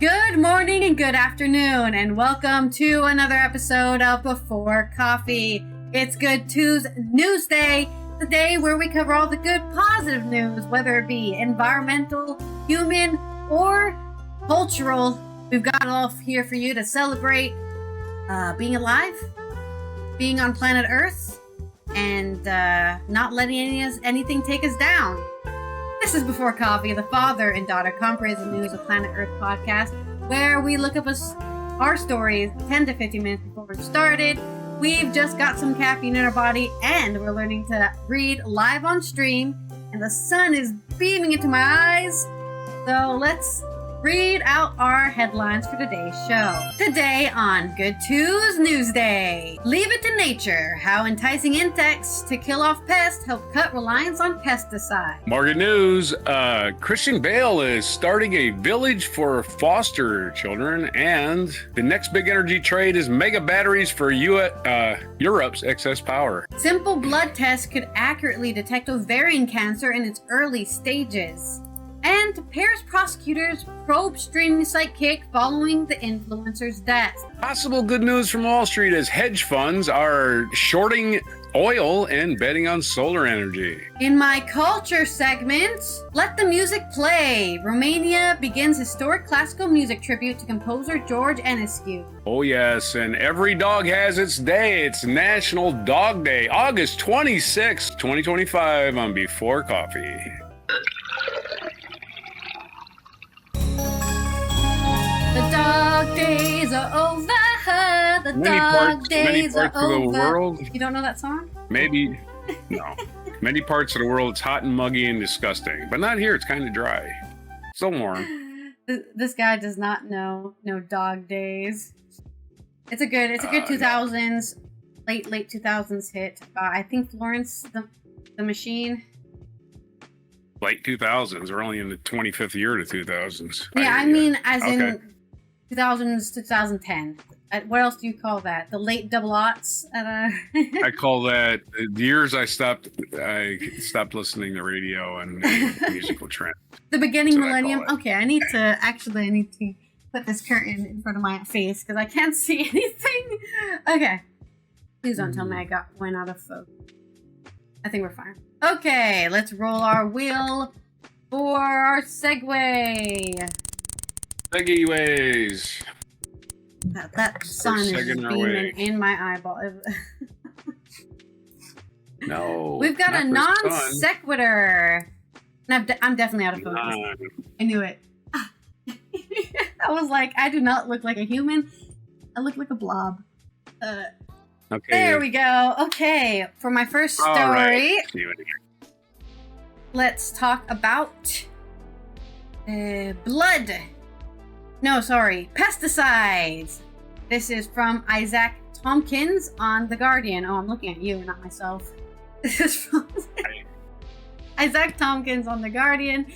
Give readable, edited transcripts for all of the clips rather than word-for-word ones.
Good morning and good afternoon, and welcome to another episode of Before Coffee. It's Good Tues Newsday, the day where we cover all the good positive news, whether it be environmental, human, or cultural. We've got it all here for you to celebrate being alive, being on planet Earth, and not letting anything take us down. This is Before Coffee, the father and daughter comprehensive news of Planet Earth podcast, where we look up our stories 10 to 15 minutes before we started. We've just got some caffeine in our body, and we're learning to read live on stream, and the sun is beaming into my eyes. So let's read out our headlines for today's show. Today on Good Tues Newsday, leave it to nature, how enticing insects to kill off pests help cut reliance on pesticides. More good news, Christian Bale is starting a village for foster children, and the next big energy trade is mega batteries for Europe's excess power. Simple blood tests could accurately detect ovarian cancer in its early stages. And Paris prosecutors probe streaming site Kick following the influencer's death. Possible good news from Wall Street as hedge funds are shorting oil and betting on solar energy. In my culture segment, let the music play. Romania begins historic classical music tribute to composer George Enescu. Oh yes, and every dog has its day. It's National Dog Day, August 26, 2025 on Before Coffee. The dog days are over. The dog days are over. Of the world. You don't know that song? Maybe. No. Many parts of the world, it's hot and muggy and disgusting. But not here. It's kind of dry. Still warm. This guy does not know dog days. It's a good 2000s, late 2000s hit. I think Florence the Machine. Late 2000s. We're only in the 25th year to 2000s. Yeah, I mean, as in 2000s to 2010. What else do you call that? The late double aughts? I call that the years I stopped listening to radio and musical trends. The beginning millennium? Okay, I need to put this curtain in front of my face because I can't see anything. Okay. Please don't tell me I went out of focus. I think we're fine. Okay, let's roll our wheel for our segue. Segways. That sun is beaming in my eyeball. No. We've got a non sequitur. I'm definitely out of focus. I knew it. I was like, I do not look like a human. I look like a blob. Okay. There we go. Okay, for my first story, right. Let's talk about pesticides. This is from Isaac Tompkins on The Guardian. Oh, I'm looking at you, not myself. This is from Isaac Tompkins on The Guardian.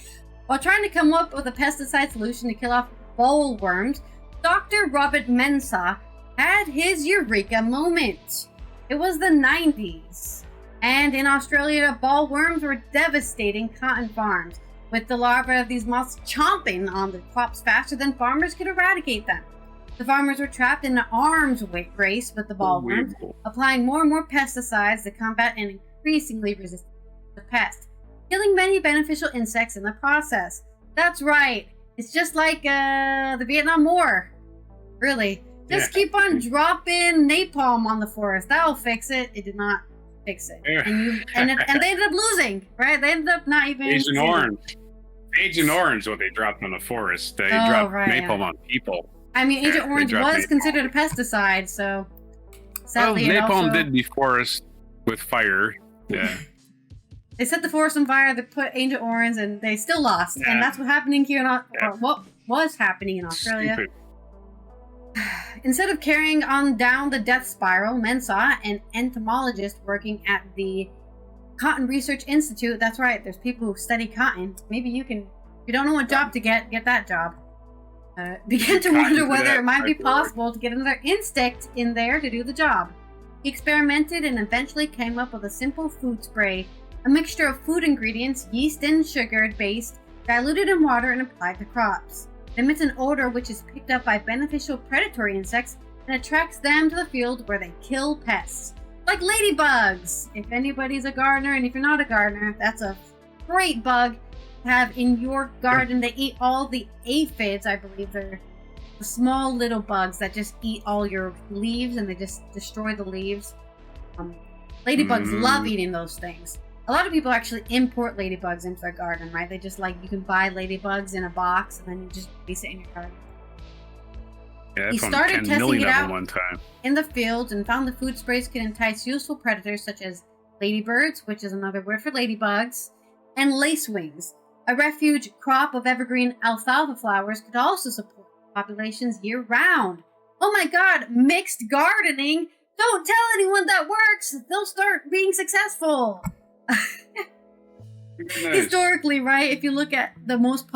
While trying to come up with a pesticide solution to kill off bollworms, Dr. Robert Mensah had his eureka moment. It was the 90s, and in Australia, bollworms were devastating cotton farms, with the larvae of these moths chomping on the crops faster than farmers could eradicate them. The farmers were trapped in an arms race with the bollworms, applying more and more pesticides to combat an increasingly resistant pest, killing many beneficial insects in the process. That's right, it's just like the Vietnam War, really. Just keep on dropping napalm on the forest. That'll fix it. It did not fix it. Yeah. And they ended up losing, right? They ended up not even... Agent Orange, what they dropped on the forest. They dropped napalm on people. I mean, Agent Orange was considered a pesticide, so... Sadly, napalm did deforest with fire. Yeah. They set the forest on fire, they put Agent Orange, and they still lost. Yeah. And that's what's happening here what was happening in Australia. Stupid. Instead of carrying on down the death spiral, Mensah, an entomologist working at the Cotton Research Institute, that's right, there's people who study cotton. Maybe you can, if you don't know what job to get that job. Began to wonder whether it might be possible to get another insect in there to do the job. He experimented and eventually came up with a simple food spray, a mixture of food ingredients, yeast and sugar based, diluted in water and applied to crops. It emits an odor which is picked up by beneficial predatory insects and attracts them to the field where they kill pests. Like ladybugs! If anybody's a gardener, and if you're not a gardener, that's a great bug to have in your garden. They eat all the aphids, I believe. They're the small little bugs that just eat all your leaves and they just destroy the leaves. Ladybugs love eating those things. A lot of people actually import ladybugs into their garden, right? They just you can buy ladybugs in a box and then you just place it in your garden. Yeah, He started testing it out one time in the fields and found the food sprays could entice useful predators such as ladybirds, which is another word for ladybugs, and lacewings. A refuge crop of evergreen alfalfa flowers could also support populations year-round. Oh my god, mixed gardening! Don't tell anyone that works! They'll start being successful! Nice. Historically, right, if you look at the most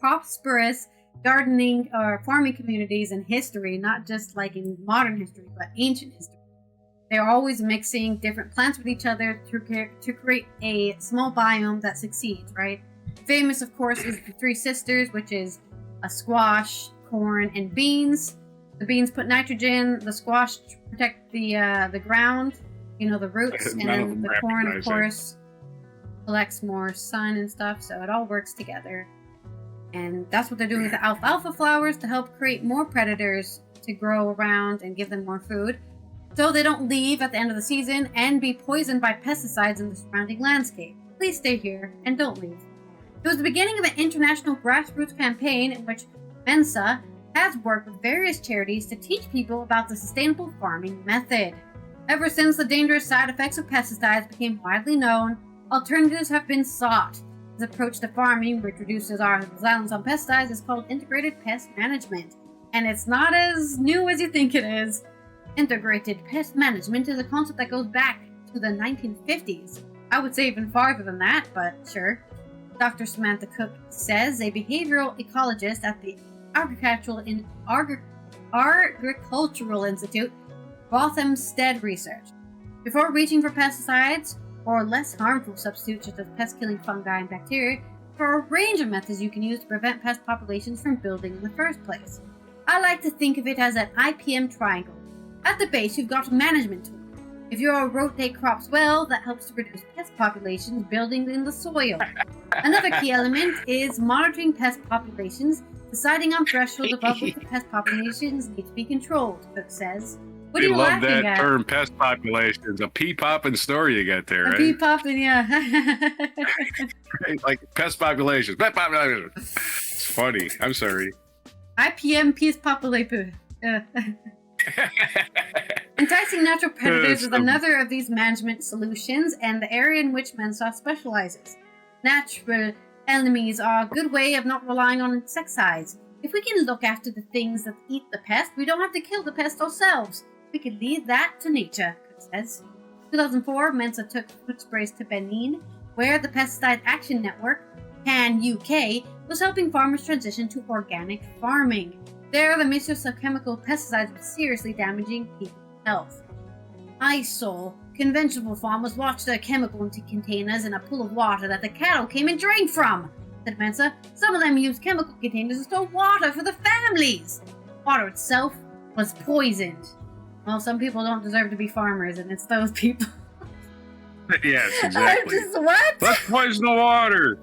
prosperous gardening or farming communities in history, not just in modern history, but ancient history, they're always mixing different plants with each other to create a small biome that succeeds, right? Famous, of course, is the Three Sisters, which is a squash, corn, and beans. The beans put nitrogen, the squash protect the ground, the roots, and then the corn, of course, collects more sun and stuff, so it all works together. And that's what they're doing with the alfalfa flowers to help create more predators to grow around and give them more food, so they don't leave at the end of the season and be poisoned by pesticides in the surrounding landscape. Please stay here and don't leave. It was the beginning of an international grassroots campaign in which Mensa has worked with various charities to teach people about the sustainable farming method. Ever since the dangerous side effects of pesticides became widely known, alternatives have been sought. This approach to farming, which reduces our reliance on pesticides, is called integrated pest management. And it's not as new as you think it is. Integrated pest management is a concept that goes back to the 1950s. I would say even farther than that, but sure. Dr. Samantha Cook says, a behavioral ecologist at the Agricultural Institute, Rothamsted Research. Before reaching for pesticides, or less harmful substitutes such as pest-killing fungi and bacteria, there are a range of methods you can use to prevent pest populations from building in the first place. I like to think of it as an IPM triangle. At the base, you've got a management tool. If you rotate crops well, that helps to reduce pest populations building in the soil. Another key element is monitoring pest populations, deciding on thresholds above which the pest populations need to be controlled, Cook says. What are you love laughing that at? term, pest populations. A pea-popping story you got there, A right? pea-popping, yeah. Like pest populations. Pest populations. It's funny. I'm sorry. IPM peace population. Enticing natural predators is another of these management solutions and the area in which Mensa specializes. Natural enemies are a good way of not relying on insecticides. If we can look after the things that eat the pest, we don't have to kill the pest ourselves. We can leave that to nature, Cook says. In 2004, Mensa took food sprays to Benin, where the Pesticide Action Network, PAN UK, was helping farmers transition to organic farming. There, the misuse of chemical pesticides was seriously damaging people's health. I saw conventional farmers wash their chemical into containers in a pool of water that the cattle came and drank from, said Mensa. Some of them used chemical containers to store water for the families. Water itself was poisoned. Well, some people don't deserve to be farmers, and it's those people. Yes, exactly. What? Let's poison the water.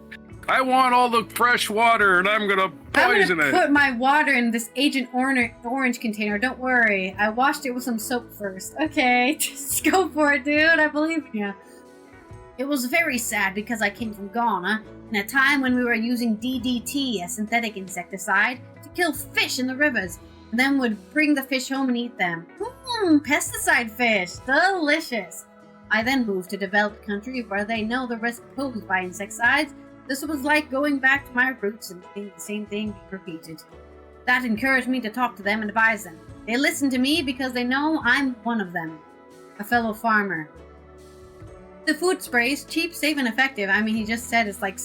I want all the fresh water, and I'm going to poison it. Put my water in this Agent Orange container. Don't worry. I washed it with some soap first. Okay, just go for it, dude. I believe in you. It was very sad because I came from Ghana in a time when we were using DDT, a synthetic insecticide, to kill fish in the rivers, and then would bring the fish home and eat them. Pesticide fish. Delicious. I then moved to a developed country where they know the risk posed by insecticides. This was like going back to my roots and seeing the same thing being repeated. That encouraged me to talk to them and advise them. They listen to me because they know I'm one of them, a fellow farmer. The food sprays, cheap, safe, and effective. I mean, he just said it's like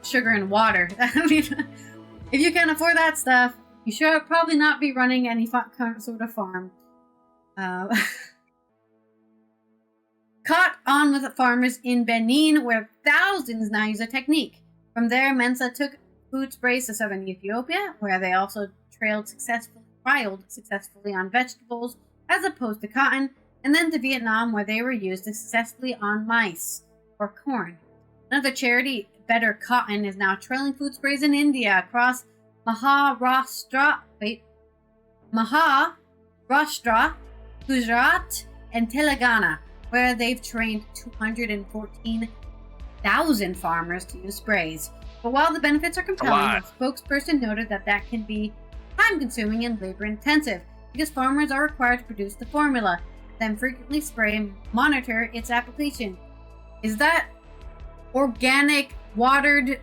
sugar and water. I mean, if you can't afford that stuff, you should probably not be running any sort of farm. Caught on with farmers in Benin, where thousands now use a technique. From there, Mensa took food sprays to southern Ethiopia, where they also trialed successfully on vegetables as opposed to cotton, and then to Vietnam, where they were used successfully on mice or corn. Another charity, Better Cotton, is now trialing food sprays in India across Maharashtra, Gujarat, and Telangana, where they've trained 214,000 farmers to use sprays. But while the benefits are compelling, the spokesperson noted that can be time-consuming and labor-intensive because farmers are required to produce the formula, then frequently spray and monitor its application. Is that organic watered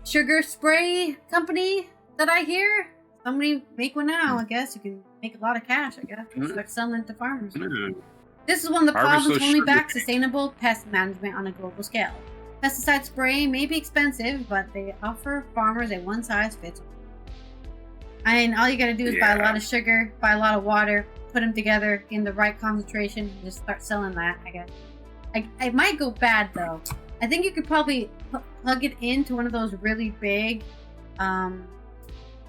sugar spray company that I hear? Somebody make one now, I guess. You can make a lot of cash, I guess. Start selling it to farmers. This is one of the problems holding back sustainable pest management on a global scale. Pesticide spray may be expensive, but they offer farmers a one-size-fits-all. I mean, all you gotta do is buy a lot of sugar, buy a lot of water, put them together in the right concentration, and just start selling that, I guess. It might go bad, though. I think you could probably plug it into one of those really big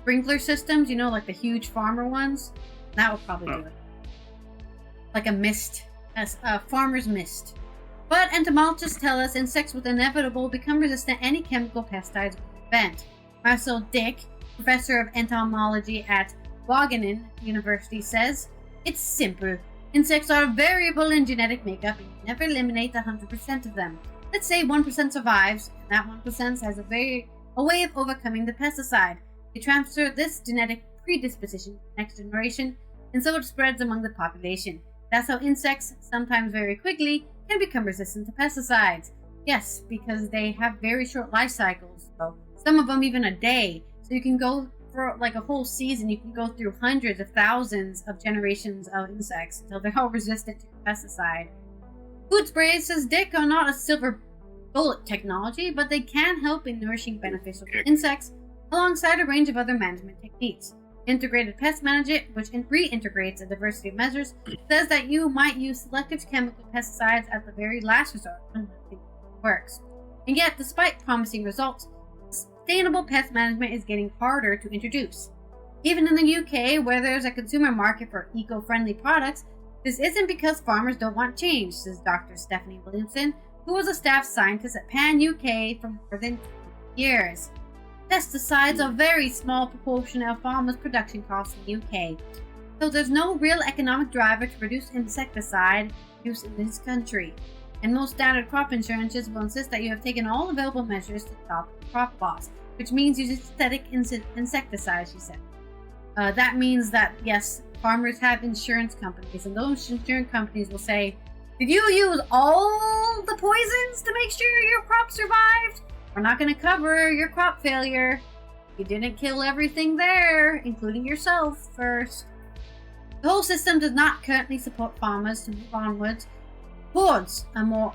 sprinkler systems, like the huge farmer ones. That would probably do it. Like a mist, a farmer's mist. But entomologists tell us insects will inevitably become resistant to any chemical pesticides will prevent. Marcel Dick, professor of entomology at Wageningen University, says, "It's simple. Insects are variable in genetic makeup and you never eliminate 100% of them. Let's say 1% survives, and that 1% has a way of overcoming the pesticide. They transfer this genetic predisposition to the next generation, and so it spreads among the population. That's how insects, sometimes very quickly, can become resistant to pesticides." Yes, because they have very short life cycles, so some of them even a day. So you can go for like a whole season, you can go through hundreds of thousands of generations of insects until they're all resistant to pesticide. Food sprays, says Dick, are not a silver bullet technology, but they can help in nourishing beneficial insects alongside a range of other management techniques. Integrated Pest Management, which reintegrates a diversity of measures, says that you might use selective chemical pesticides at the very last resort when nothing works. And yet, despite promising results, sustainable pest management is getting harder to introduce. Even in the UK, where there's a consumer market for eco-friendly products, this isn't because farmers don't want change, says Dr. Stephanie Williamson, who was a staff scientist at Pan UK for more than 20 years. Pesticides are a very small proportion of farmers' production costs in the UK, so there's no real economic driver to reduce insecticide use in this country. And most standard crop insurances will insist that you have taken all available measures to stop crop loss, which means using synthetic insecticides, she said. That means that, yes, farmers have insurance companies, and those insurance companies will say, "Did you use all the poisons to make sure your crop survived? We're not going to cover your crop failure. You didn't kill everything there, including yourself first." The whole system does not currently support farmers to move onwards towards a more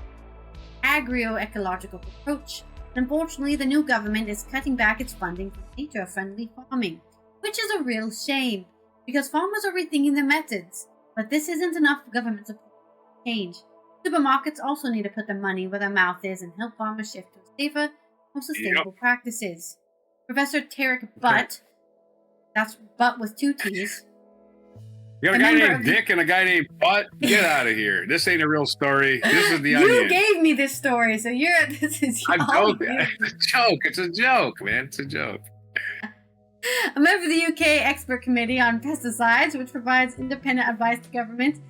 agroecological approach. Unfortunately, the new government is cutting back its funding for nature-friendly farming, which is a real shame, because farmers are rethinking their methods. But this isn't enough government support to change. Supermarkets also need to put their money where their mouth is and help farmers shift to safer, more sustainable practices. Professor Tarek Butt, that's Butt with 2 T's. You got a guy named Dick and a guy named Butt? Get out of here. This ain't a real story. This is the Onion. You gave me this story, so this is I'm joking. It's a joke. It's a joke, man. It's a joke. A member of the UK Expert Committee on Pesticides, which provides independent advice to government,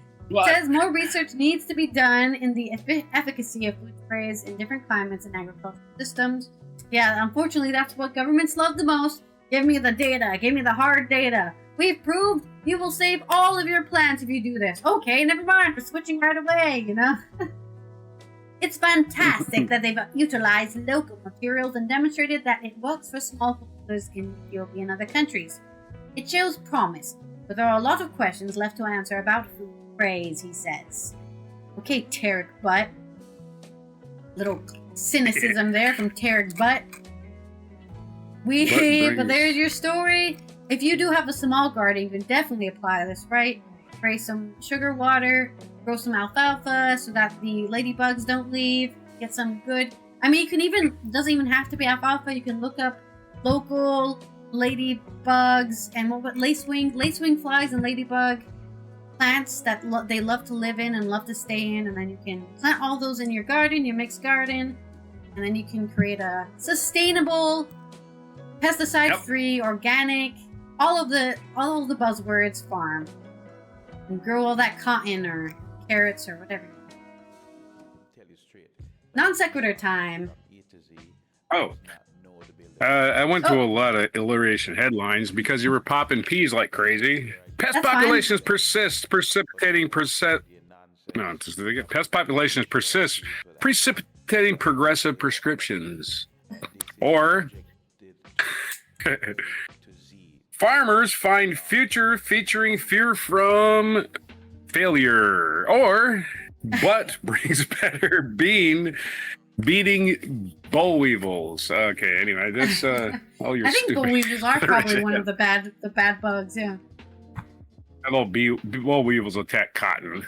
says more research needs to be done in the efficacy of food sprays in different climates and agricultural systems. Yeah, unfortunately, that's what governments love the most. Give me the data. Give me the hard data. We've proved you will save all of your plants if you do this. Okay, never mind. We're switching right away, It's fantastic that they've utilized local materials and demonstrated that it works for smallholders in Ethiopia and other countries. It shows promise, but there are a lot of questions left to answer about food sprays, he says. Okay, Tarek Butt. Little cynicism there from Tarek Butt. But there's your story. If you do have a small garden, you can definitely apply this, right? Spray some sugar water, grow some alfalfa so that the ladybugs don't leave. Get some good. I mean, you can even, doesn't even have to be alfalfa. You can look up local ladybugs and lacewing flies and ladybug plants that they love to live in and love to stay in, and then you can plant all those in your garden, your mixed garden, and then you can create a sustainable, pesticide-free, organic, all of the buzzwords farm, and grow all that cotton or carrots or whatever. Non sequitur time. Oh. I went to a lot of alliteration headlines because you were popping peas like crazy. Pest populations persist, precipitating progressive prescriptions. Or farmers find future featuring fear from failure. Or what brings better beating boll weevils. Okay, anyway, that's all your. I think boll weevils are probably one of the bad bugs. Yeah. Boll weevils attack cotton.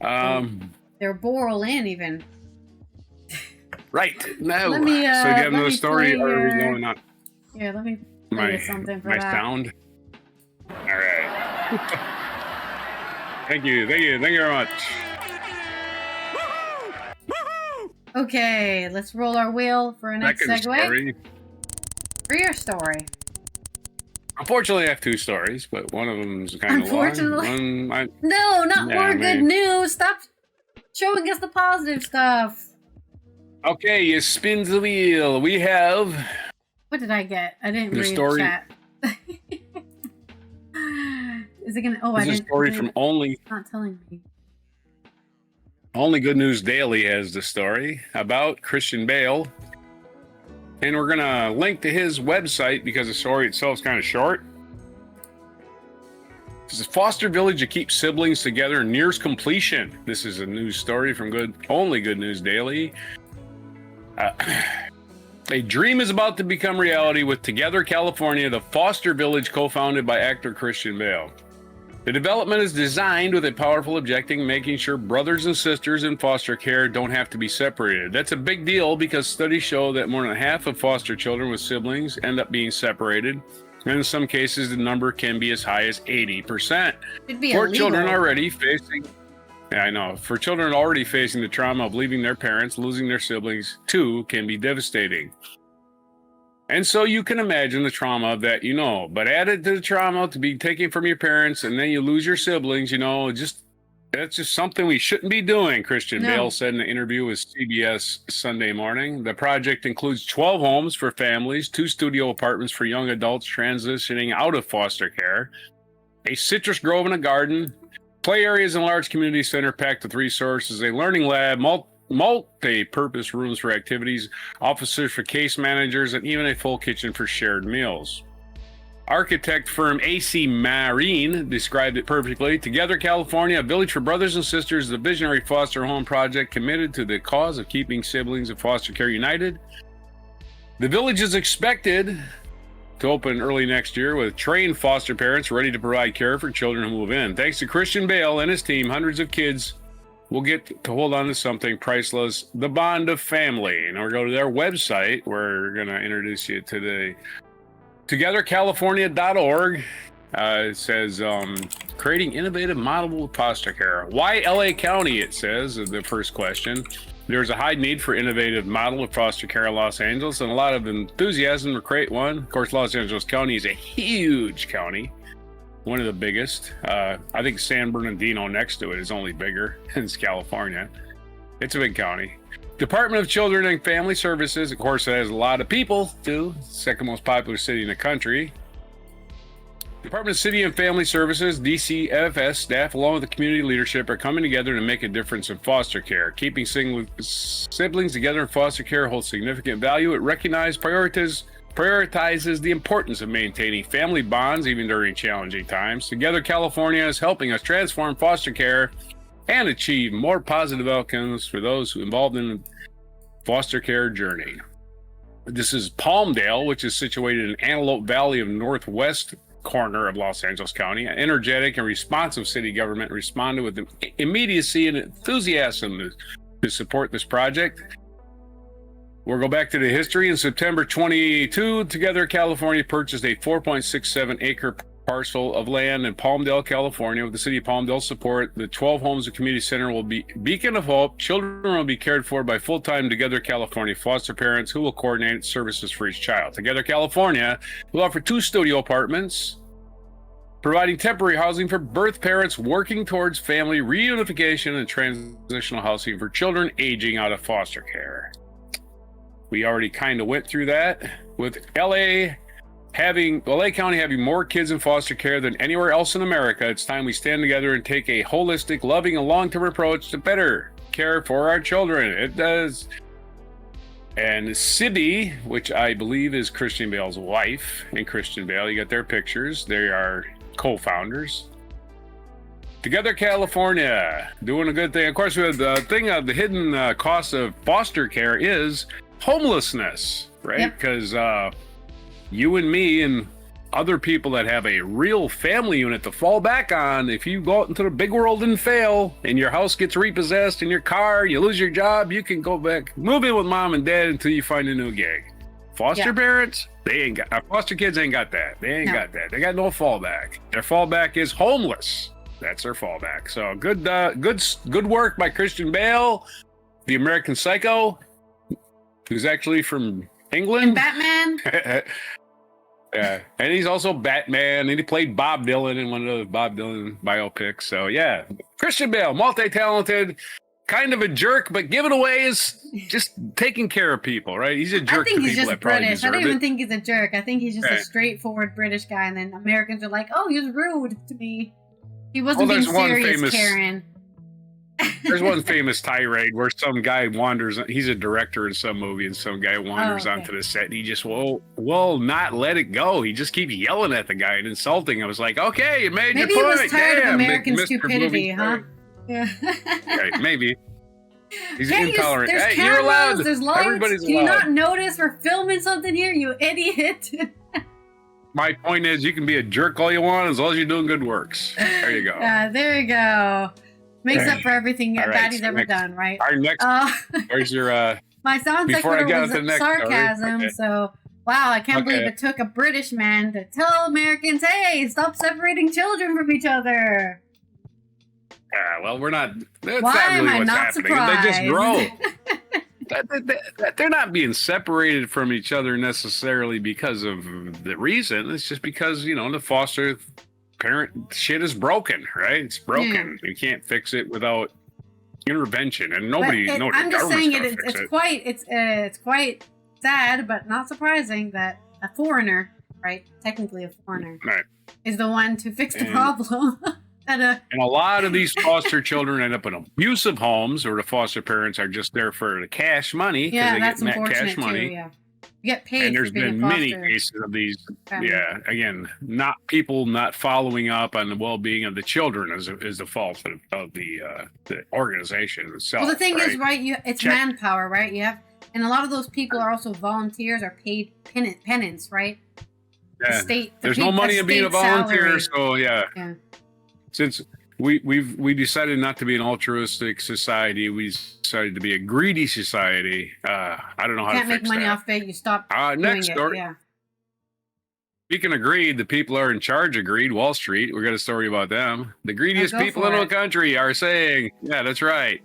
They're boral in even. Right. No. Let me, so you have another story, or are we going on? Yeah, let me play something for that. Sound. All right. Thank you very much. Okay, let's roll our wheel for a next segue. Story. For your story. Unfortunately, I have two stories, but one of them is kind of long. Unfortunately? No, not more good news. Stop showing us the positive stuff. Okay, you spin the wheel. We have... What did I get? I didn't read the chat. Is it gonna... Oh, I didn't... a story from Only... It's not telling me. Only Good News Daily has the story about Christian Bale. And we're going to link to his website because the story itself is kind of short. This is a foster village that keeps siblings together nears completion. This is a news story from Only Good News Daily. A dream is about to become reality with Together California, the foster village co-founded by actor Christian Bale. The development is designed with a powerful objective, making sure brothers and sisters in foster care don't have to be separated. That's a big deal because studies show that more than half of foster children with siblings end up being separated. And in some cases, the number can be as high as 80%. For children already facing the trauma of leaving their parents, losing their siblings too can be devastating. And so you can imagine the trauma of that, but added to the trauma to be taken from your parents and then you lose your siblings, that's just something we shouldn't be doing, Christian Bale said in an interview with CBS Sunday Morning. The project includes 12 homes for families, 2 studio apartments for young adults transitioning out of foster care, a citrus grove and a garden, play areas and large community center packed with resources, a learning lab, multi-purpose rooms for activities, officers for case managers, and even a full kitchen for shared meals. Architect firm AC Marine described it perfectly. Together California, a village for brothers and sisters, the visionary foster home project committed to the cause of keeping siblings in foster care united. The village is expected to open early next year with trained foster parents ready to provide care for children who move in. Thanks to Christian Bale and his team, hundreds of kids will get to hold on to something priceless, the bond of family. And we'll go to their website. We're going to introduce you to the togethercalifornia.org. It says, creating innovative model of foster care. Why LA County, it says, is the first question. There's a high need for innovative model of foster care in Los Angeles and a lot of enthusiasm to create one. Of course, Los Angeles County is a huge county. One of the biggest. I think San Bernardino next to it is only bigger. It's California. It's a big county. Department of Children and Family Services, of course, it has a lot of people, too. Second most popular city in the country. Department of City and Family Services, DCFS staff, along with the community leadership, are coming together to make a difference in foster care. Keeping siblings together in foster care holds significant value. It prioritizes the importance of maintaining family bonds even during challenging times. Together, California is helping us transform foster care and achieve more positive outcomes for those who are involved in the foster care journey. This is Palmdale, which is situated in Antelope Valley of northwest corner of Los Angeles County. An energetic and responsive city government responded with immediacy and enthusiasm to support this project. We'll go back to the history. In September 22, Together California purchased a 4.67 acre parcel of land in Palmdale, California. With the city of Palmdale support, the 12 homes and community center will be beacon of hope. Children will be cared for by full-time Together California foster parents who will coordinate services for each child. Together California will offer 2 studio apartments, providing temporary housing for birth parents working towards family reunification and transitional housing for children aging out of foster care. We already kind of went through that with LA County having more kids in foster care than anywhere else in America. It's time we stand together and take a holistic, loving, and long-term approach to better care for our children. It does. And Sibby, which I believe is Christian Bale's wife, and Christian Bale, you got their pictures. They are co-founders. Together California, doing a good thing. Of course, with the thing of the hidden cost of foster care is homelessness, right? Because you and me and other people that have a real family unit to fall back on, if you go out into the big world and fail and your house gets repossessed and your car, you lose your job, you can go back, move in with mom and dad until you find a new gig. Foster parents, they ain't got, foster kids ain't got that. They ain't got that. They got no fallback. Their fallback is homeless. That's their fallback. So good work by Christian Bale, the American Psycho, who's actually from England. And Batman. Yeah, and he's also Batman, and he played Bob Dylan in one of the Bob Dylan biopics. So yeah, Christian Bale, multi-talented, kind of a jerk, but giving away is just taking care of people, right? He's a jerk to people that probably British. deserve I don't even it. think he's a jerk. I think he's just a straightforward British guy, and then Americans are like, "Oh, he's rude to me. He wasn't being serious, Karen." There's one famous tirade where some guy wanders. He's a director in some movie, and some guy wanders onto the set, and he just will not let it go. He just keeps yelling at the guy and insulting. I was like, okay, you made maybe your point. Maybe he was tired of American Mr. stupidity, huh? Yeah. Right, maybe. He's Can't intolerant. There's hey, cameras, you're allowed. There's lights. Everybody's Can you allowed. not notice we're filming something here, you idiot? My point is, you can be a jerk all you want as long as you're doing good works. There you go. There you go. Makes up for everything bad he's ever next, done, right? Our next, where's your, my sound sequitur was sarcasm, okay. So, wow, I can't believe it took a British man to tell Americans, hey, stop separating children from each other. Well, we're not, that's Why not really am I what's not happening. Surprised? They just grow. They're not being separated from each other necessarily because of the reason. It's just because, the foster parent shit is broken, right? It's broken. You can't fix it without intervention, and nobody. I'm just saying it's quite sad, but not surprising that a foreigner, right? Technically a foreigner, is the one to fix the problem. And a lot of these foster children end up in abusive homes, or the foster parents are just there for the cash money. Yeah, they that's get unfortunate cash money. too. Yeah. You get paid. And there's for being been a many foster cases of these. family. Yeah, again, not people not following up on the well-being of the children is the fault of the organization itself. Well, the thing is, right? It's manpower, right? You have, and a lot of those people are also volunteers or paid penance, right? Yeah. There's no money in being a volunteer, salary. so Since we decided not to be an altruistic society, we decided to be a greedy society. I don't know how to fix that. Can't make money off it. You stop doing next story. Yeah. Speaking of greed, the people are in charge of greed. Wall Street. We got a story about them. The greediest people in the country are saying, "Yeah, that's right."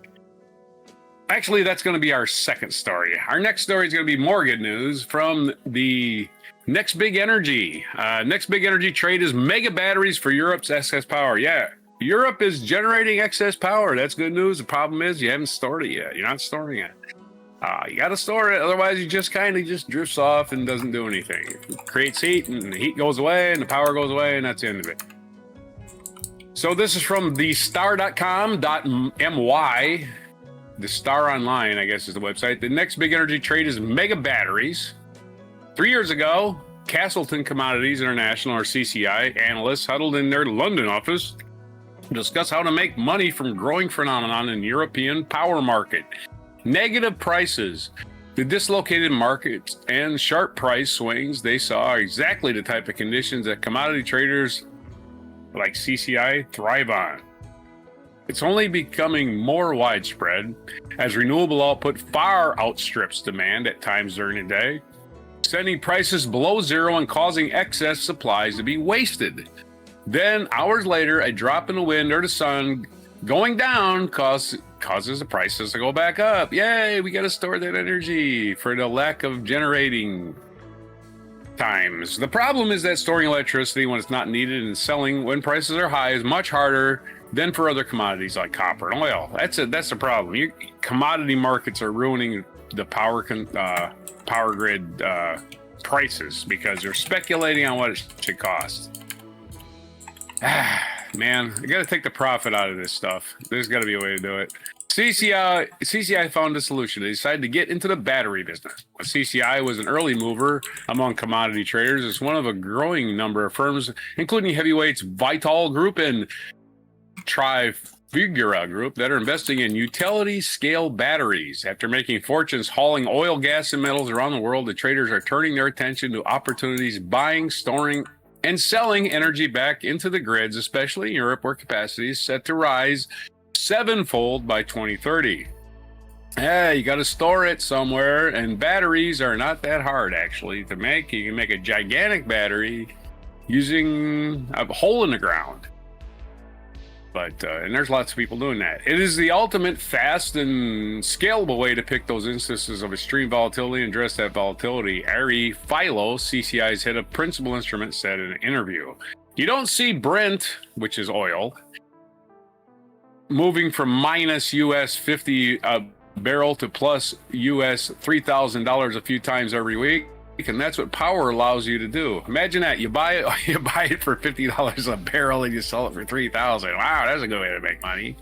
Actually, that's going to be our second story. Our next story is going to be more good news from the next big energy. Next big energy trade is mega batteries for Europe's excess power. Yeah. Europe is generating excess power. That's good news. The problem is you haven't stored it yet. You're not storing it. You got to store it. Otherwise, it just kind of just drifts off and doesn't do anything. It creates heat, and the heat goes away, and the power goes away, and that's the end of it. So this is from thestar.com.my. The Star Online, I guess, is the website. The next big energy trade is mega batteries. 3 years ago, Castleton Commodities International, or CCI, analysts huddled in their London office to discuss how to make money from growing phenomenon in European power market. Negative prices, the dislocated markets, and sharp price swings they saw are exactly the type of conditions that commodity traders like CCI thrive on. It's only becoming more widespread as renewable output far outstrips demand at times during the day, sending prices below zero and causing excess supplies to be wasted. Then, hours later, a drop in the wind or the sun going down causes the prices to go back up. Yay, we got to store that energy for the lack of generating times. The problem is that storing electricity when it's not needed and selling when prices are high is much harder than for other commodities like copper and oil. That's the problem. Commodity markets are ruining the power grid prices because they're speculating on what it should cost. Man, I got to take the profit out of this stuff. There's got to be a way to do it. CCI found a solution. They decided to get into the battery business. CCI was an early mover among commodity traders. It's one of a growing number of firms, including heavyweights Vitol Group and Trifigura Group, that are investing in utility-scale batteries. After making fortunes hauling oil, gas, and metals around the world, the traders are turning their attention to opportunities buying, storing, and selling energy back into the grids, especially in Europe, where capacity is set to rise sevenfold by 2030. You got to store it somewhere, and batteries are not that hard, actually, to make. You can make a gigantic battery using a hole in the ground. But and there's lots of people doing that. It is the ultimate fast and scalable way to pick those instances of extreme volatility and address that volatility. Ari Philo, CCI's head of principal instrument, said in an interview, "You don't see Brent, which is oil, moving from minus US 50 a barrel to plus US $3,000 a few times every week. And that's what power allows you to do. Imagine that you buy it for $50 a barrel and you sell it for $3,000. Wow, that's a good way to make money."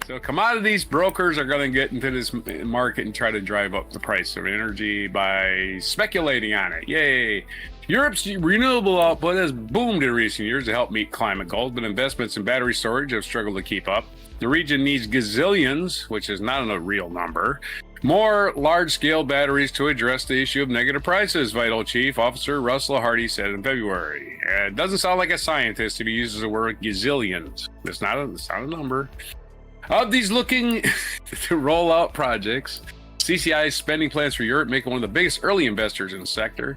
So commodities brokers are going to get into this market and try to drive up the price of energy by speculating on it. Yay! Europe's renewable output has boomed in recent years to help meet climate goals, but investments in battery storage have struggled to keep up. The region needs gazillions, which is not a real number, more large-scale batteries to address the issue of negative prices, Vital Chief Officer Russell Hardy said in February. It doesn't sound like a scientist if he uses the word gazillions. It's not a number. Of these looking to roll out projects, CCI's spending plans for Europe make it one of the biggest early investors in the sector.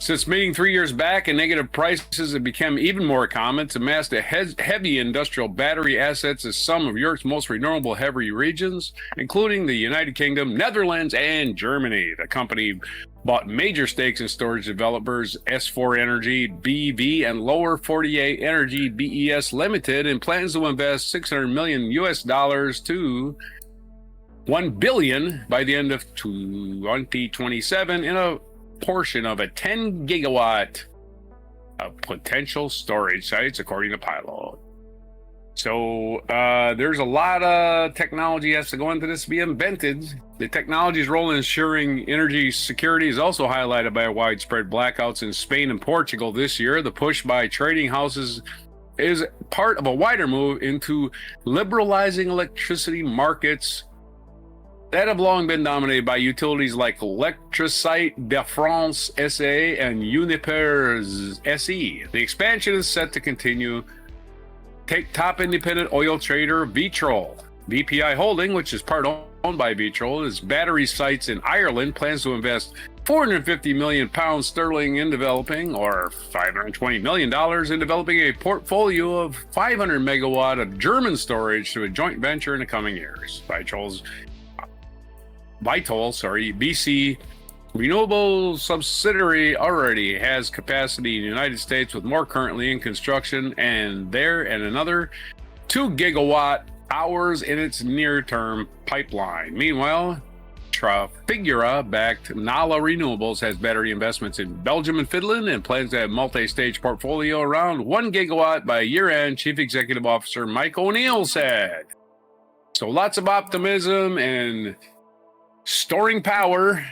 Since meeting 3 years back and negative prices have become even more common, to amass the heavy industrial battery assets is some of Europe's most renewable heavy regions, including the United Kingdom, Netherlands, and Germany. The company bought major stakes in storage developers S4 Energy, BV, and Lower 48 Energy, BES Limited, and plans to invest $600 million to $1 billion by the end of 2027 in a portion of a 10 gigawatt of potential storage sites, according to Pilo. So there's a lot of technology has to go into this to be invented. The technology's role in ensuring energy security is also highlighted by widespread blackouts in Spain and Portugal this year. The push by trading houses is part of a wider move into liberalizing electricity markets that have long been dominated by utilities like Électricité de France SA and Uniper SE. The expansion is set to continue. Take top independent oil trader Vitrol. VPI Holding, which is part owned by Vitrol, is battery sites in Ireland, plans to invest £450 million in developing, or $520 million in developing a portfolio of 500 megawatt of German storage through a joint venture in the coming years. Vitol, BC renewable subsidiary already has capacity in the United States, with more currently in construction and another 2 gigawatt hours in its near-term pipeline. Meanwhile, Trafigura-backed Nala Renewables has battery investments in Belgium and Finland and plans to have multi-stage portfolio around 1 gigawatt by year-end, Chief Executive Officer Mike O'Neill said. So lots of optimism and storing power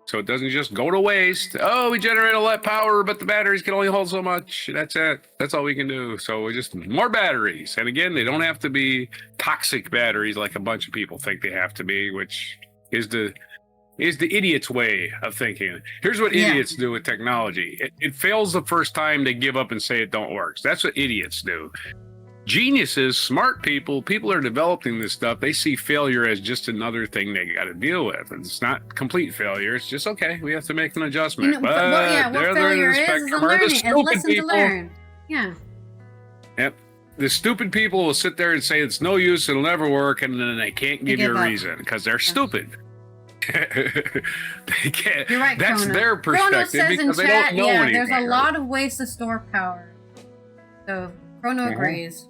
so it doesn't just go to waste. Oh, we generate a lot of power, but the batteries can only hold so much. That's it. That's all we can do. So we just more batteries. And again, they don't have to be toxic batteries like a bunch of people think they have to be, which is the idiot's way of thinking. Here's what idiots do with technology. It fails the first time, they give up and say it don't work. That's what idiots do. geniuses, smart people who are developing this stuff, they see failure as just another thing they got to deal with. And it's not complete failure. It's just, okay, we have to make an adjustment. What failure is a learning, a lesson to learn. Yeah. Yep. The stupid people will sit there and say it's no use, it'll never work, and then they can't give you a reason because they're stupid. They can't. You're right, That's Chrono. their perspective because they don't know anything. There's a lot of ways to store power. So Chrono agrees.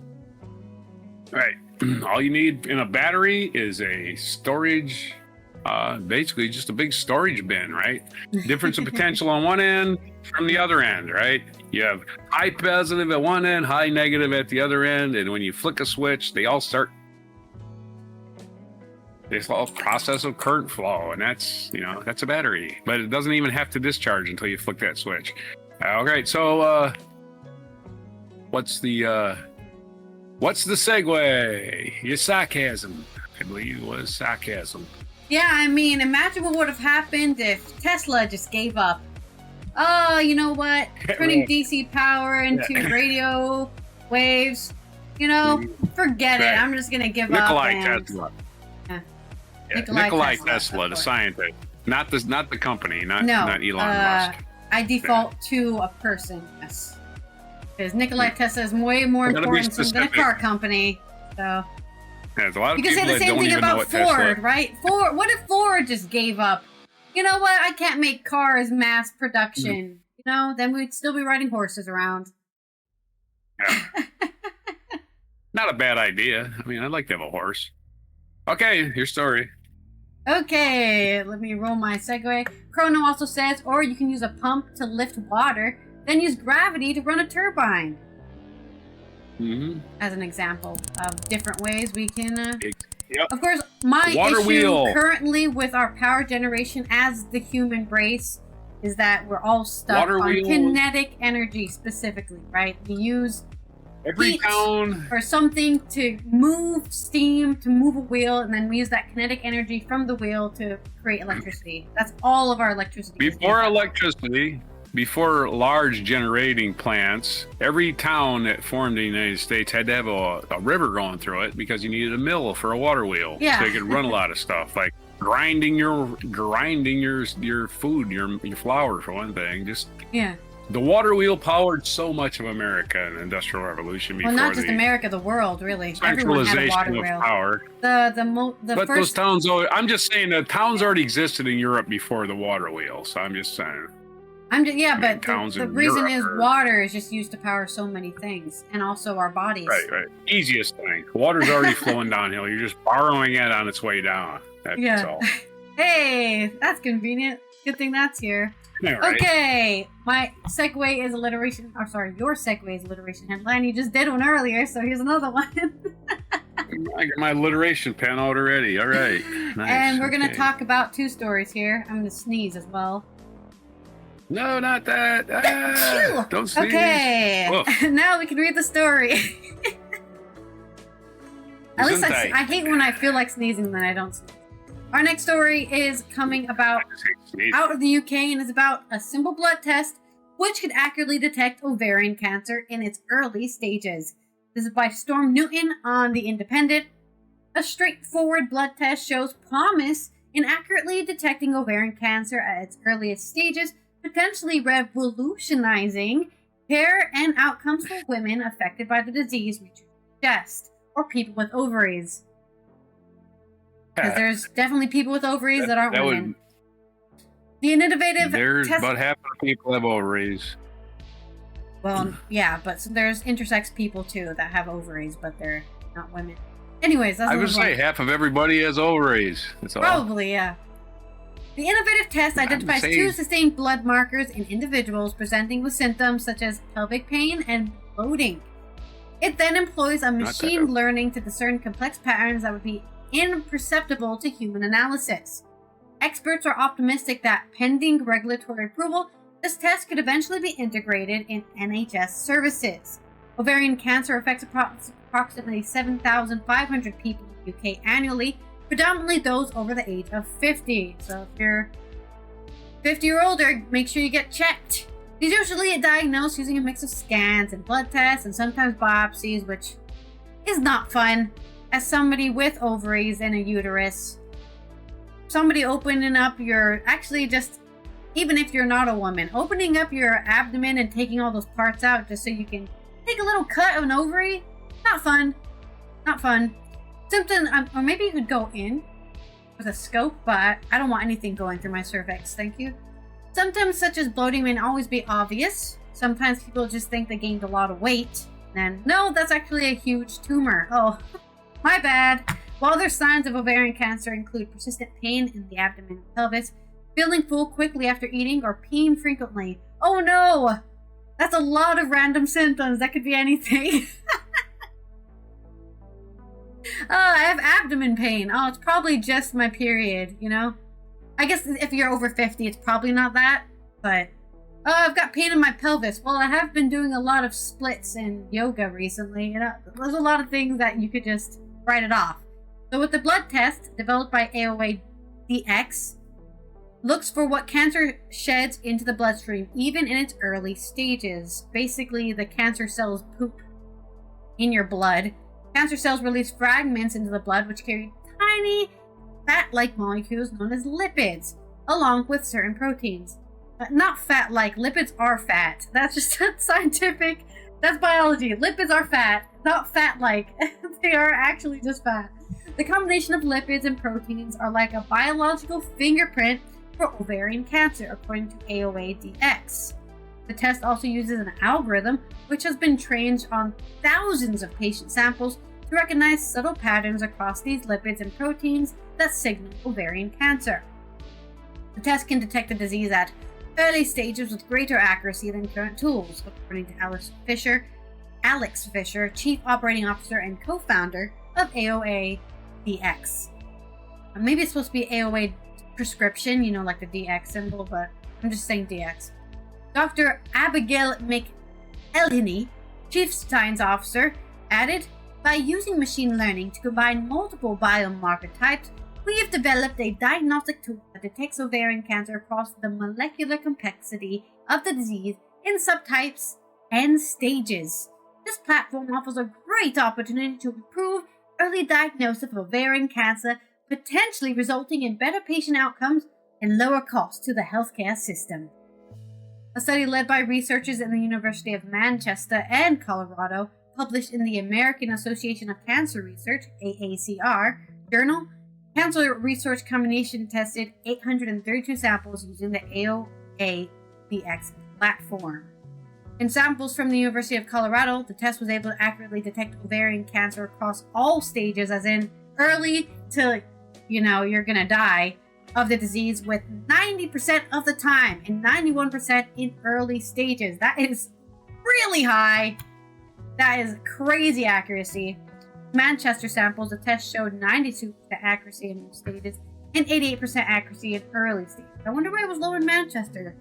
Right. All you need in a battery is a storage, basically just a big storage bin, right? Difference of potential on one end from the other end, right? You have high positive at one end, high negative at the other end, and when you flick a switch, they all start this whole process of current flow, and that's a battery, but it doesn't even have to discharge until you flick that switch. All right, so what's the segue? Your sarcasm. I believe it was sarcasm. Yeah, I mean, imagine what would have happened if Tesla just gave up. Oh, you know what? Turning DC power into radio waves. Forget it. I'm just gonna give up. Tesla. Yeah. Nikolai Tesla, the scientist, not the company, not Elon Musk. I default to a person, yes, because Nikolai Tesla is way more important than a car company. So there's a lot of you can say the same thing about Ford, right? What if Ford just gave up? You know what? I can't make cars mass production. Then we'd still be riding horses around. Yeah. Not a bad idea. I mean, I'd like to have a horse. Okay, your story. Okay, let me roll my segue. Chrono also says, or you can use a pump to lift water, then use gravity to run a turbine. Mm-hmm. As an example of different ways we can... Yep. Of course, my water issue wheel. Currently with our power generation as the human race is that we're all stuck on kinetic energy specifically, right? We use every town for something to move steam, to move a wheel, and then we use that kinetic energy from the wheel to create electricity. That's all of our electricity. Before large generating plants, every town that formed in the United States had to have a river going through it because you needed a mill for a water wheel. Yeah. So you could run a lot of stuff like grinding your food, your flour for one thing. The water wheel powered so much of America in the Industrial Revolution. Before not just America, the world, really. Centralization Everyone had a water of power. But those towns, I'm just saying the towns already existed in Europe before the water wheel. So I'm just saying. But the reason is water is just used to power so many things, and also our bodies. Right. Easiest thing. Water's already flowing downhill. You're just borrowing it on its way down. That's all. Hey, that's convenient. Good thing that's here. Yeah, right. Okay, my segue is alliteration. Or sorry, your segue is alliteration headline. You just did one earlier, so here's another one. I got my alliteration pen out already. All right. Nice. And we're going to talk about two stories here. I'm going to sneeze as well. No, not that. Don't sneeze. Okay, now we can read the story. At least I hate when I feel like sneezing, then I don't sneeze. Our next story is coming out of the UK and is about a simple blood test which could accurately detect ovarian cancer in its early stages. This is by Storm Newton on The Independent. A straightforward blood test shows promise in accurately detecting ovarian cancer at its earliest stages, potentially revolutionizing care and outcomes for women affected by the disease we suggest, or people with ovaries. Because there's definitely people with ovaries that aren't women. The innovative about half of the people have ovaries. Well, yeah, but there's intersex people too that have ovaries, but they're not women. Anyways, that's I would say half of everybody has ovaries. That's all. Probably, yeah. The innovative test identifies two sustained blood markers in individuals presenting with symptoms such as pelvic pain and bloating. It then employs a machine learning to discern complex patterns that would be imperceptible to human analysis. Experts are optimistic that, pending regulatory approval, this test could eventually be integrated in NHS services. Ovarian cancer affects approximately 7,500 people in the UK annually, predominantly those over the age of 50. So if you're 50 or older, make sure you get checked. It's usually diagnosed using a mix of scans and blood tests and sometimes biopsies, which is not fun. As somebody with ovaries and a uterus, somebody opening up your, actually just, even if you're not a woman, opening up your abdomen and taking all those parts out just so you can take a little cut of an ovary, not fun. Not fun. Symptoms, or maybe you could go in with a scope, but I don't want anything going through my cervix, thank you. Symptoms such as bloating may not always be obvious. Sometimes people just think they gained a lot of weight, and no, that's actually a huge tumor. Oh, my bad. While other signs of ovarian cancer include persistent pain in the abdomen and pelvis, feeling full quickly after eating, or peeing frequently. Oh no! That's a lot of random symptoms. That could be anything. I have abdomen pain. Oh, it's probably just my period, you know? I guess if you're over 50, it's probably not that, but... Oh, I've got pain in my pelvis. Well, I have been doing a lot of splits and yoga recently. You know, there's a lot of things that you could just write it off. So with the blood test, developed by AOA DX, looks for what cancer sheds into the bloodstream, even in its early stages. Basically, the cancer cells poop in your blood. Cancer cells release fragments into the blood, which carry tiny fat-like molecules known as lipids, along with certain proteins. Not fat-like. Lipids are fat. That's just scientific. That's biology. Lipids are fat, not fat-like. They are actually just fat. The combination of lipids and proteins are like a biological fingerprint for ovarian cancer, according to AOA-DX. The test also uses an algorithm which has been trained on thousands of patient samples to recognize subtle patterns across these lipids and proteins that signal ovarian cancer. The test can detect the disease at early stages with greater accuracy than current tools, according to Alex Fisher, Chief Operating Officer and co-founder of AOA-DX. Maybe it's supposed to be AOA prescription, you know, like the DX symbol, but I'm just saying DX. Dr. Abigail McElhinney, Chief Science Officer, added, by using machine learning to combine multiple biomarker types, we have developed a diagnostic tool that detects ovarian cancer across the molecular complexity of the disease in subtypes and stages. This platform offers a great opportunity to improve early diagnosis of ovarian cancer, potentially resulting in better patient outcomes and lower costs to the healthcare system. A study led by researchers in the University of Manchester and Colorado, published in the American Association of Cancer Research, AACR, journal, Cancer Research Combination tested 832 samples using the AOA-DX platform. In samples from the University of Colorado, the test was able to accurately detect ovarian cancer across all stages, as in early to, you're gonna die, of the disease, with 90% of the time and 91% in early stages. That is really high. That is crazy accuracy. Manchester samples, the test showed 92% accuracy in most stages and 88% accuracy in early stages. I wonder why it was low in Manchester.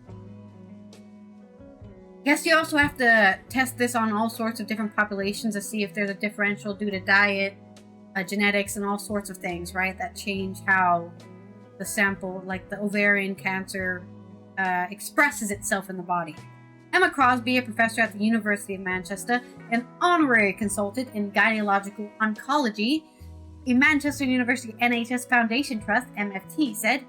Guess you also have to test this on all sorts of different populations to see if there's a differential due to diet, genetics, and all sorts of things, right? That change how the sample, like the ovarian cancer, expresses itself in the body. Emma Crosby, a professor at the University of Manchester, an honorary consultant in gynecological oncology, a Manchester University NHS Foundation Trust, MFT, said,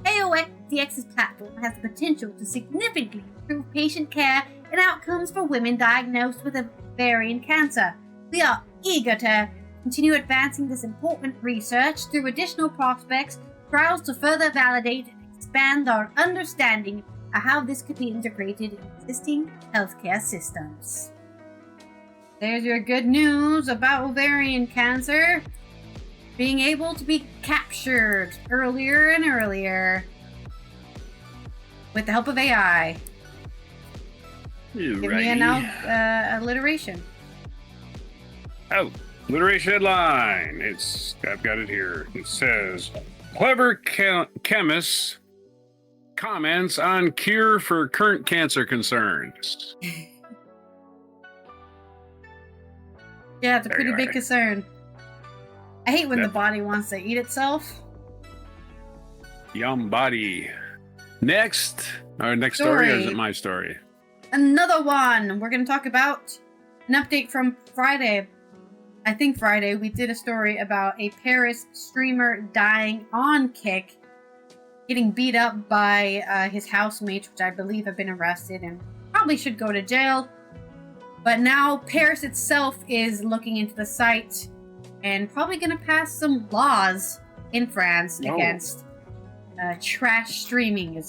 AOX-DX's platform has the potential to significantly improve patient care and outcomes for women diagnosed with ovarian cancer. We are eager to continue advancing this important research through additional prospects, trials to further validate and expand our understanding of how this could be integrated in existing healthcare systems. There's your good news about ovarian cancer being able to be captured earlier and earlier with the help of AI. Give me an alliteration. Oh, alliteration headline. I've got it here. It says, clever chemists comments on cure for current cancer concerns. Yeah, it's a pretty big concern. I hate when the body wants to eat itself. Yum body. Next. Our next story, or is it my story? Another one. We're going to talk about an update from Friday. I think Friday, we did a story about a Paris streamer dying on Kick, getting beat up by his housemates, which I believe have been arrested and probably should go to jail. But now Paris itself is looking into the site and probably going to pass some laws in France against trash streaming.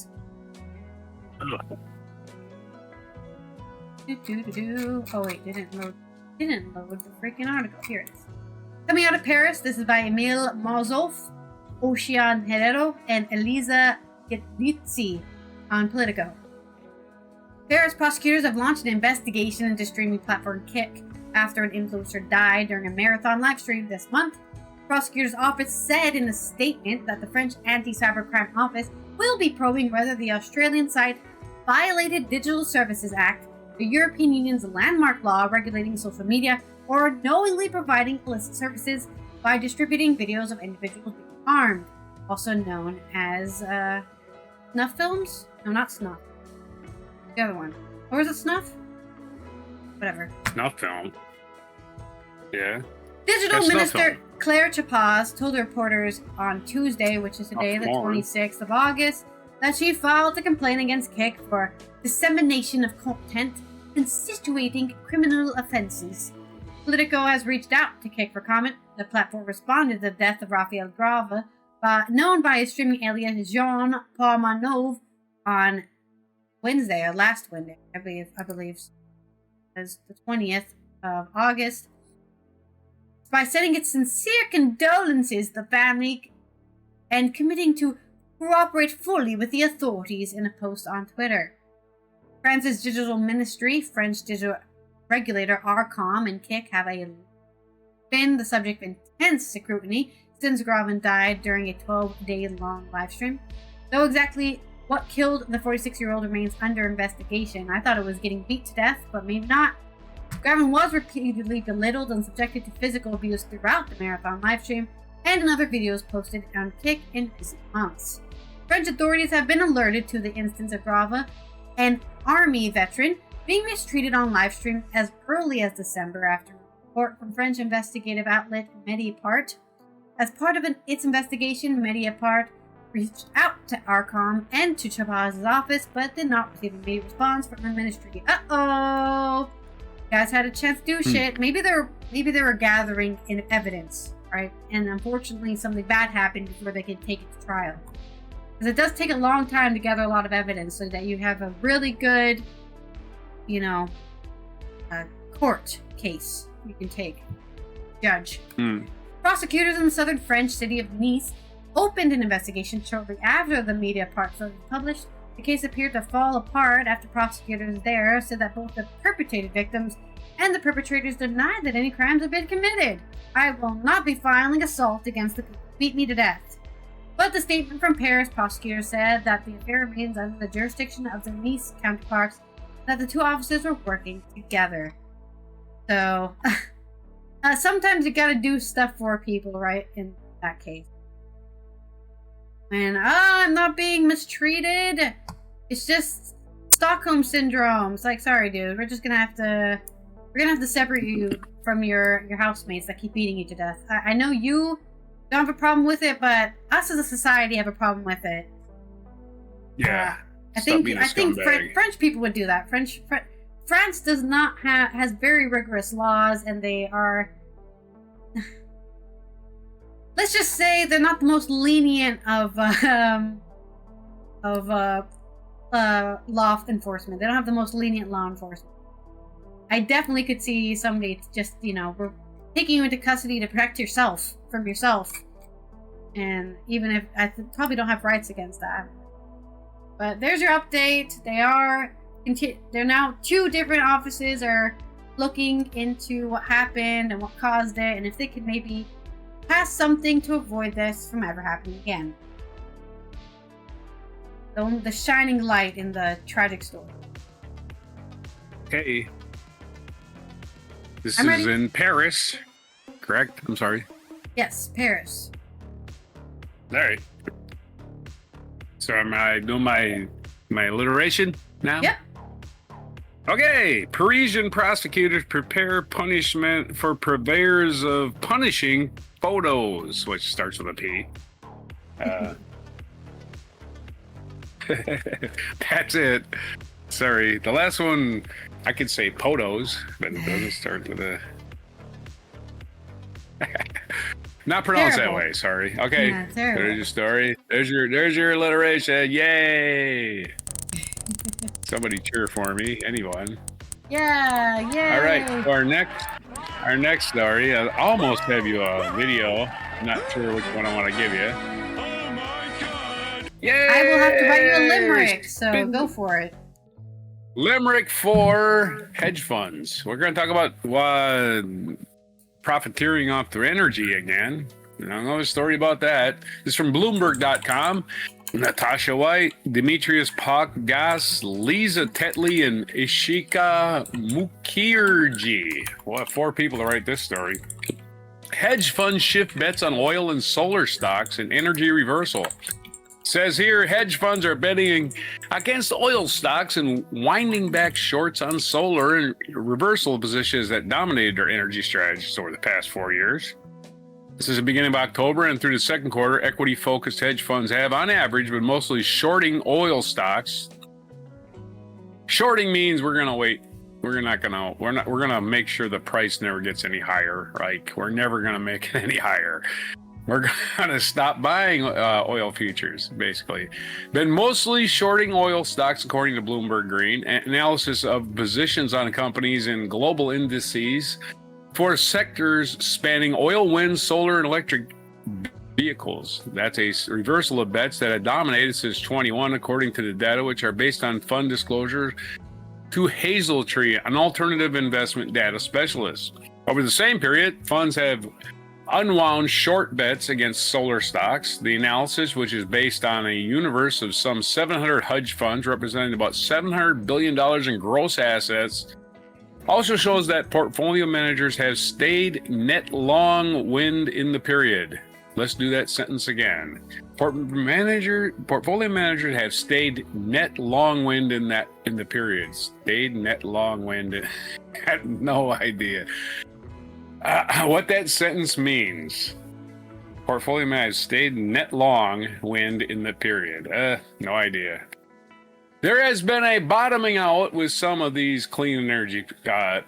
Oh wait, didn't load the freaking article. Here it is. Coming out of Paris, this is by Emile Marzoff, Ocean Herrero, and Elisa Getrizzi on Politico. Paris prosecutors have launched an investigation into streaming platform Kick after an influencer died during a marathon livestream this month. The prosecutor's office said in a statement that the French Anti-Cybercrime Office will be probing whether the Australian site violated Digital Services Act, the European Union's landmark law regulating social media, or knowingly providing illicit services by distributing videos of individuals being harmed, also known as snuff films? No, not snuff. The other one. Or is it snuff? Whatever. Snuff film. Yeah. Digital Minister Claire Chapaz told reporters on Tuesday, which is today, the 26th of August, that she filed a complaint against Kick for dissemination of content constituting criminal offenses. Politico has reached out to Kick for comment. The platform responded to the death of Raphael Grave, known by his streaming alias Jean Parmanov, on Wednesday, or last Wednesday, I believe, as the 20th of August, by sending its sincere condolences to the family and committing to cooperate fully with the authorities in a post on Twitter. France's digital ministry, French digital regulator Arcom, and Kick have been the subject of intense scrutiny since Graven died during a 12-day-long livestream. Though exactly what killed the 46-year-old remains under investigation. I thought it was getting beat to death, but maybe not. Graven was repeatedly belittled and subjected to physical abuse throughout the marathon livestream and in other videos posted on Kick in recent months. French authorities have been alerted to the instance of Grave, an army veteran, being mistreated on livestream as early as December after a report from French investigative outlet Mediapart. As part of its investigation, Mediapart reached out to Arcom and to Chapaz's office, but did not receive an immediate response from the ministry. Uh-oh! Guys had a chance to do shit. Maybe they were gathering in evidence, right? And unfortunately, something bad happened before they could take it to trial. Because it does take a long time to gather a lot of evidence so that you have a really good, court case you can take. Judge. Prosecutors in the southern French city of Nice opened an investigation shortly after the Mediapart photo was published. The case appeared to fall apart after prosecutors there said that both the perpetrated victims and the perpetrators denied that any crimes had been committed. I will not be filing assault against the people who beat me to death. But the statement from Paris prosecutors said that the affair remains under the jurisdiction of their Nice counterparts, that the two officers were working together. So, sometimes you gotta do stuff for people, right? In that case. And I'm not being mistreated. It's just Stockholm syndrome. It's like, sorry, dude, we're gonna have to separate you from your housemates that keep beating you to death. I know you don't have a problem with it, but us as a society have a problem with it. Yeah. I think French people would do that. France does not has very rigorous laws, and they are. Let's just say they're not the most lenient of law enforcement. They don't have the most lenient law enforcement. I definitely could see somebody just, we're taking you into custody to protect yourself from yourself. And even if I probably don't have rights against that. But there's your update. They're now 2 different offices are looking into what happened and what caused it, and if they could maybe pass something to avoid this from ever happening again. The shining light in the tragic story. Okay. This is ready. In Paris, correct? I'm sorry. Yes, Paris. All right. So am I doing my alliteration now? Yep. Okay, Parisian prosecutors prepare punishment for purveyors of punishing photos, which starts with a P. That's it. Sorry, the last one I could say potos, but it doesn't start with a. Not pronounced Terrible. that way. Sorry. Okay, Yeah, terrible. there's your story. There's your alliteration. Yay! Somebody cheer for me. Anyone? Yeah, yeah. All right. So our next story. I almost have you a video. Not sure which one I want to give you. Yay! I will have to write you a limerick, so go for it. Limerick for hedge funds. We're going to talk about profiteering off their energy again. Another story about that. This is from Bloomberg.com. Natasha White, Demetrius Poggas, Lisa Tetley, and Ishika Mukherjee. Well, 4 people to write this story. Hedge funds shift bets on oil and solar stocks and energy reversal. Says here, hedge funds are betting against oil stocks and winding back shorts on solar and reversal positions that dominated their energy strategies over the past 4 years. This is the beginning of October, and through the second quarter, equity-focused hedge funds have, on average, been mostly shorting oil stocks. Shorting means we're gonna wait. We're gonna make sure the price never gets any higher. Like, we're never gonna make it any higher. We're gonna stop buying oil futures, basically. Been mostly shorting oil stocks, according to Bloomberg Green. Analysis of positions on companies in global indices for sectors spanning oil, wind, solar, and electric vehicles. That's a reversal of bets that had dominated since 21, according to the data, which are based on fund disclosure to Hazeltree, an alternative investment data specialist. Over the same period, funds have unwound short bets against solar stocks. The analysis, which is based on a universe of some 700 hedge funds representing about $700 billion in gross assets, also shows that portfolio managers have stayed net long wind in the period. Let's do that sentence again. Portfolio managers have stayed net long wind in the period. Stayed net long wind. I had no idea what that sentence means. Portfolio managers stayed net long wind in the period. No idea. There has been a bottoming out with some of these clean energy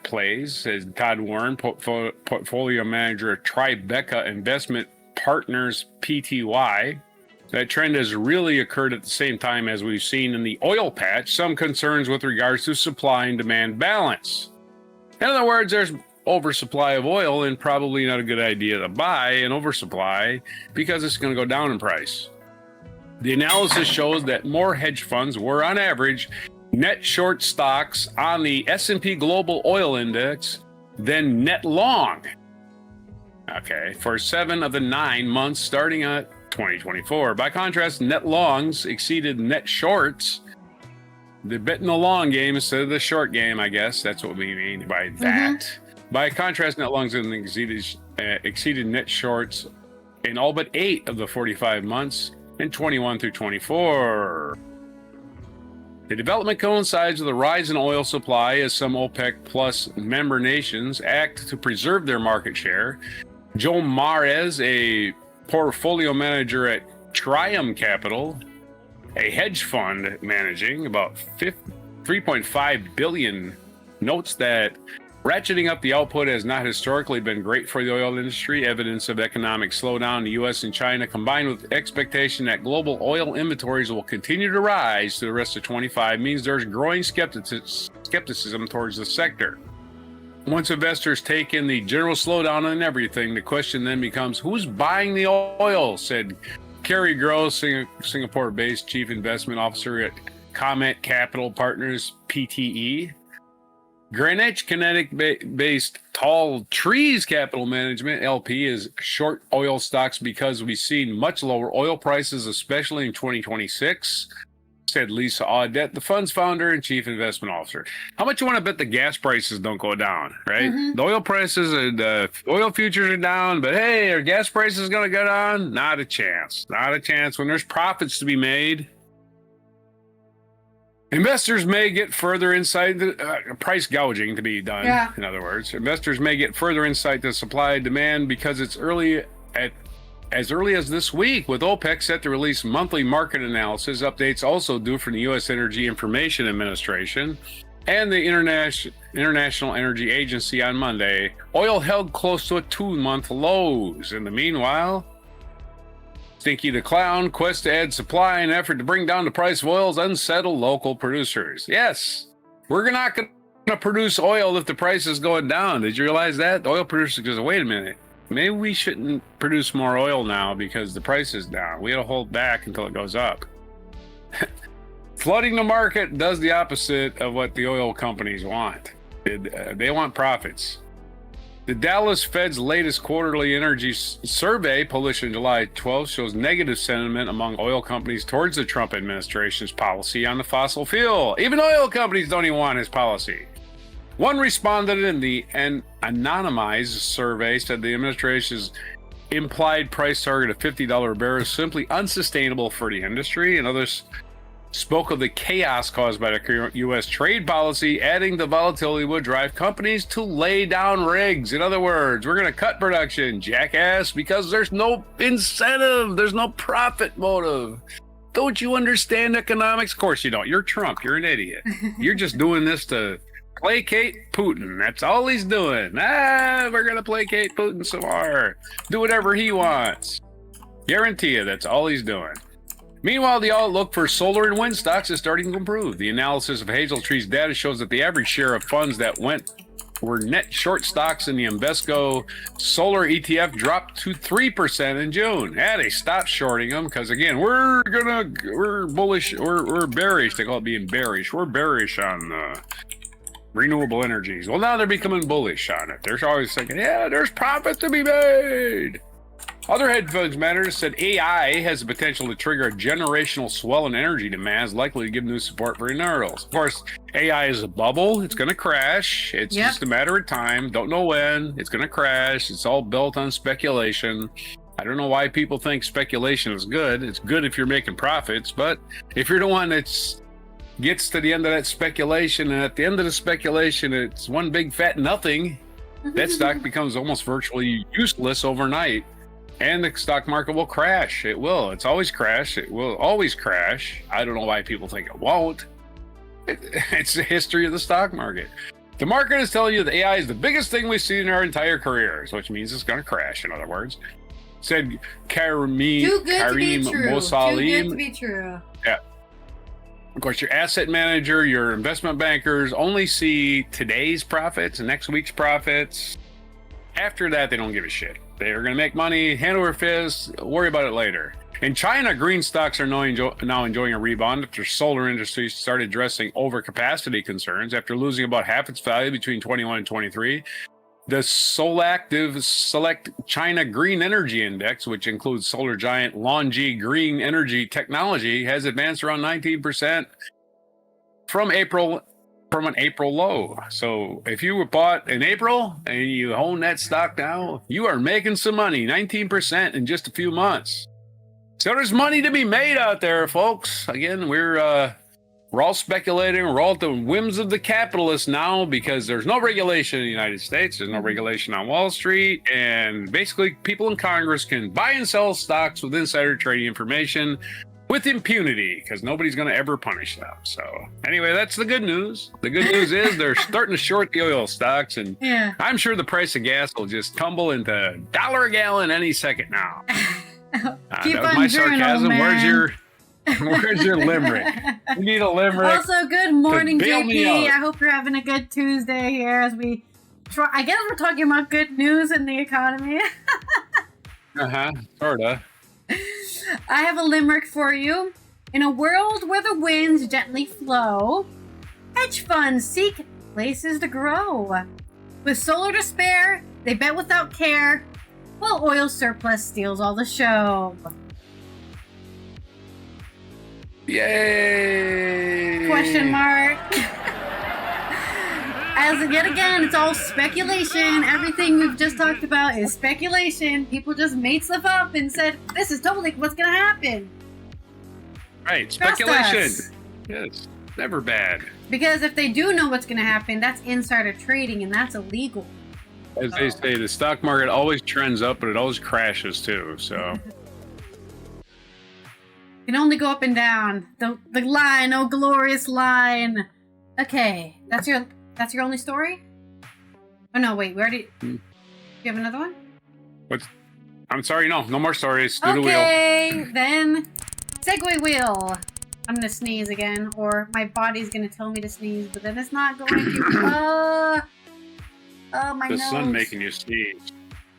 plays, says Todd Warren, portfolio manager at Tribeca Investment Partners Pty. That trend has really occurred at the same time as we've seen in the oil patch, some concerns with regards to supply and demand balance. In other words, there's oversupply of oil and probably not a good idea to buy an oversupply because it's going to go down in price. The analysis shows that more hedge funds were, on average, net short stocks on the S&P Global Oil Index than net long. Okay, for 7 of the 9 months starting at 2024. By contrast, net longs exceeded net shorts. They're betting the long game instead of the short game, I guess. That's what we mean by that. Mm-hmm. By contrast, net longs exceeded net shorts in all but 8 of the 45 months in 21 through 24. The development coincides with the rise in oil supply as some OPEC Plus member nations act to preserve their market share. Joe Mares, a portfolio manager at Trium Capital, a hedge fund managing about $3.5 billion, notes that ratcheting up the output has not historically been great for the oil industry. Evidence of economic slowdown in the U.S. and China, combined with expectation that global oil inventories will continue to rise through the rest of 25, means there's growing skepticism towards the sector. Once investors take in the general slowdown in everything, the question then becomes, who's buying the oil? Said Kerry Gross, Singapore-based chief investment officer at Comet Capital Partners, PTE. Greenwich, Connecticut-based Tall Trees Capital Management, LP, is short oil stocks because we've seen much lower oil prices, especially in 2026, said Lisa Audette, the fund's founder and chief investment officer. How much you want to bet the gas prices don't go down, right? Mm-hmm. The oil prices and the oil futures are down, but hey, are gas prices going to go down? Not a chance. Not a chance when there's profits to be made. Investors may get further insight, price gouging to be done. Yeah. In other words, investors may get further insight to supply and demand because it's as early as this week, with OPEC set to release monthly market analysis updates also due from the U.S. Energy Information Administration and the International Energy Agency on Monday. Oil held close to a 2-month lows. In the meanwhile, Stinky the Clown quest to add supply in an effort to bring down the price of oils unsettle local producers. Yes, we're not going to produce oil if the price is going down. Did you realize that? The oil producers goes, wait a minute. Maybe we shouldn't produce more oil now because the price is down. We got to hold back until it goes up. Flooding the market does the opposite of what the oil companies want. They want profits. The Dallas Fed's latest quarterly energy survey, published on July 12th, shows negative sentiment among oil companies towards the Trump administration's policy on the fossil fuel. Even oil companies don't even want his policy. One respondent in the anonymized survey said the administration's implied price target of $50 a barrel is simply unsustainable for the industry, and others spoke of the chaos caused by the current U.S. trade policy, adding the volatility would drive companies to lay down rigs. In other words, we're going to cut production, jackass, because there's no incentive. There's no profit motive. Don't you understand economics? Of course you don't. You're Trump. You're an idiot. You're just doing this to placate Putin. That's all he's doing. We're going to placate Putin some more. Do whatever he wants. Guarantee you that's all he's doing. Meanwhile, the outlook for solar and wind stocks is starting to improve. The analysis of Hazel Tree's data shows that the average share of funds that were net short stocks in the Invesco solar ETF dropped to 3% in June. They stopped shorting them because, again, we're bullish, we're bearish. They call it being bearish. We're bearish on renewable energies. Well, now they're becoming bullish on it. They're always thinking, yeah, there's profit to be made. Other hedge funds managers said AI has the potential to trigger a generational swell in energy demands, likely to give new support for renewables. Of course, AI is a bubble. It's going to crash. It's just a matter of time. Don't know when. It's going to crash. It's all built on speculation. I don't know why people think speculation is good. It's good if you're making profits, but if you're the one that's gets to the end of that speculation, and at the end of the speculation, it's one big fat nothing, that stock becomes almost virtually useless overnight. And the stock market will crash. It will. It's always crashed. It will always crash. I don't know why people think it won't. It's the history of the stock market. The market is telling you that AI is the biggest thing we've seen in our entire careers, which means it's going to crash, in other words. Said Karim Mosalim. Too good to be true. Yeah. Of course, your asset manager, your investment bankers only see today's profits and next week's profits. After that, they don't give a shit. They're going to make money, hand over fist, worry about it later. In China, green stocks are now enjoying a rebound after solar industry started addressing overcapacity concerns after losing about half its value between 21 and 23. The Solactive Select China Green Energy Index, which includes solar giant LONGi Green Energy Technology, has advanced around 19% from an April low. So if you were bought in April and you own that stock now, you are making some money, 19% in just a few months. So there's money to be made out there, folks. Again, we're all speculating. We're all at the whims of the capitalists now because there's no regulation in the United States. There's no regulation on Wall Street. And basically, people in Congress can buy and sell stocks with insider trading information with impunity because nobody's going to ever punish them. So anyway, that's the good news. The good news is they're starting to short the oil stocks, and I'm sure the price of gas will just tumble into $1 a gallon any second now. Keep that was on my journal, sarcasm. man. Where's your limerick? We need a limerick. Also, good morning, bail me JP. out. I hope you're having a good Tuesday here as we try. I guess we're talking about good news in the economy. Sorta. I have a limerick for you. In a world where the winds gently flow, hedge funds seek places to grow. With solar to spare, they bet without care, while oil surplus steals all the show. Yay! Question mark. As yet again, it's all speculation. Everything we've just talked about is speculation. People just made stuff up and said, this is totally what's going to happen. Right, Trust speculation. us. Yes. Never bad. Because if they do know what's going to happen, that's insider trading, and that's illegal. As they say, the stock market always trends up, but it always crashes too. So can only go up and down. The line, oh glorious line. Okay, that's your only story? Oh no, wait, we already. Do you have another one? I'm sorry, no more stories. Do the wheel. Okay, then segue wheel. I'm gonna sneeze again, or my body's gonna tell me to sneeze, but then it's not going to. My The nose. sun making you sneeze.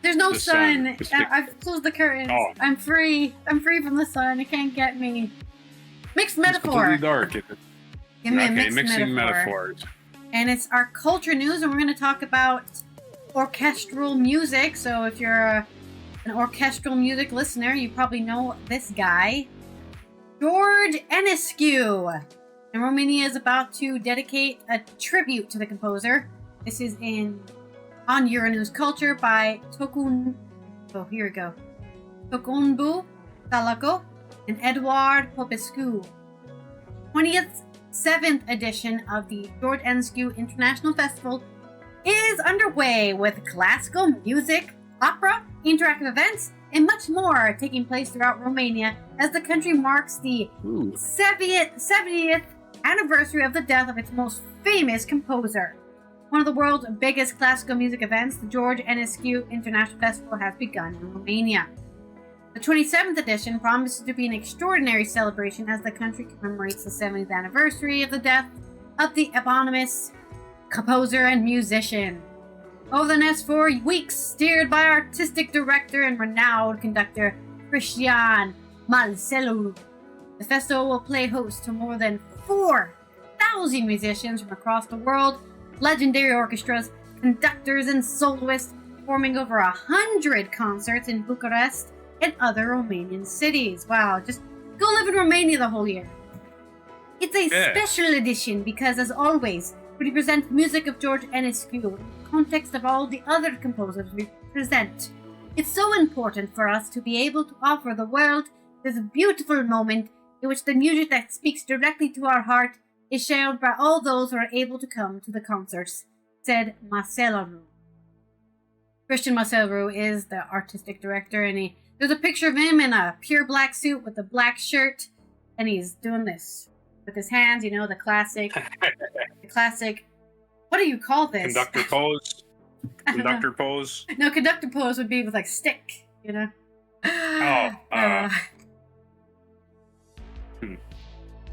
There's no The sun. sun. I've closed the curtains. Oh. I'm free. I'm free from the sun. It can't get me. Mixed It's metaphor. completely dark. Give me a mixed mixing metaphor. metaphors. And it's our culture news, and we're going to talk about orchestral music. So if you're an orchestral music listener, you probably know this guy, George Enescu. And Romania is about to dedicate a tribute to the composer. This is on Euronews Culture by Tokunbu Talaco and Eduard Popescu. 27th edition of the George Enescu International Festival is underway with classical music, opera, interactive events, and much more taking place throughout Romania as the country marks the 70th anniversary of the death of its most famous composer. One of the world's biggest classical music events, the George Enescu International Festival has begun in Romania. The 27th edition promises to be an extraordinary celebration as the country commemorates the 70th anniversary of the death of the eponymous composer and musician. Over the next 4 weeks, steered by artistic director and renowned conductor Cristian Marcelu, the festival will play host to more than 4,000 musicians from across the world, legendary orchestras, conductors, and soloists, performing over 100 concerts in Bucharest and other Romanian cities. Wow, just go live in Romania the whole year. It's a special edition because, as always, we present music of George Enescu in the context of all the other composers we present. It's so important for us to be able to offer the world this beautiful moment in which the music that speaks directly to our heart is shared by all those who are able to come to the concerts, said Marcelu. Cristian Marcelu is the artistic director, and there's a picture of him in a pure black suit with a black shirt, and he's doing this with his hands, the classic, what do you call this? Conductor pose. Conductor pose. No, conductor pose would be with like stick,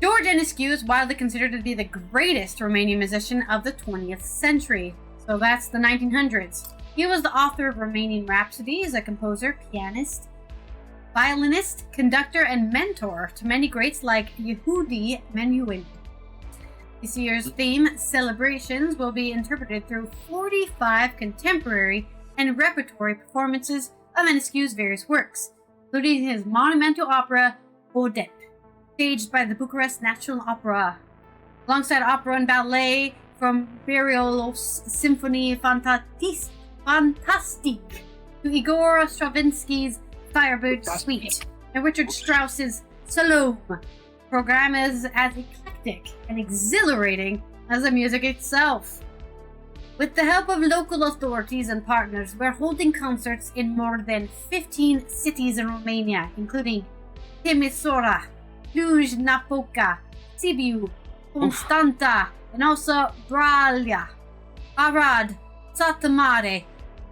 George Enescu is widely considered to be the greatest Romanian musician of the 20th century. So that's the 1900s. He was the author of Romanian Rhapsodies, a composer, pianist, violinist, conductor, and mentor to many greats like Yehudi Menuhin. This year's theme, Celebrations, will be interpreted through 45 contemporary and repertory performances of Enescu's various works, including his monumental opera, Odep, staged by the Bucharest National Opera, alongside opera and ballet from Berlioz' Symphony Fantastique to Igor Stravinsky's Firebird Suite and Richard Strauss's Salome. The program is as eclectic and exhilarating as the music itself. With the help of local authorities and partners, we're holding concerts in more than 15 cities in Romania, including Timisoara, Cluj-Napoca, Sibiu, Constanta, and also Bralia, Arad, Sata Mare,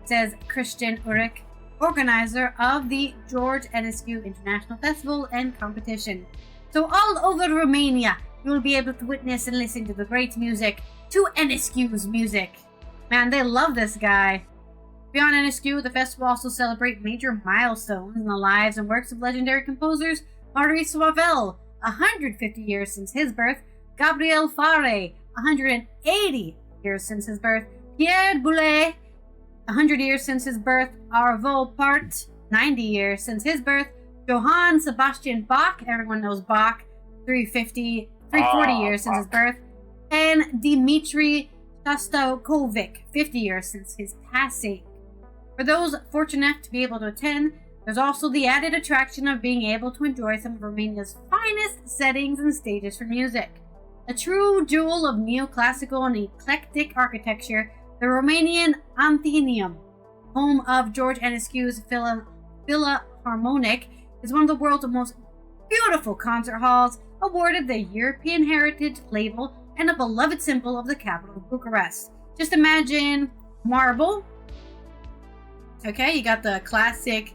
says Christian Urich, organizer of the George Enescu International Festival and Competition. So all over Romania, you will be able to witness and listen to the great music, to Enescu's music. Man, they love this guy. Beyond Enescu, the festival also celebrates major milestones in the lives and works of legendary composers Maurice Ravel, 150 years since his birth, Gabriel Fauré, 180 years since his birth, Pierre Boulez, 100 years since his birth, Arvo Part, 90 years since his birth, Johann Sebastian Bach, everyone knows Bach, 340 years since his birth, and Dmitri Shostakovich, 50 years since his passing. For those fortunate enough to be able to attend, there's also the added attraction of being able to enjoy some of Romania's finest settings and stages for music. A true jewel of neoclassical and eclectic architecture, the Romanian Athenaeum, home of George Enescu's Philharmonic, is one of the world's most beautiful concert halls, awarded the European Heritage label and a beloved symbol of the capital of Bucharest. Just imagine marble. Okay, you got the classic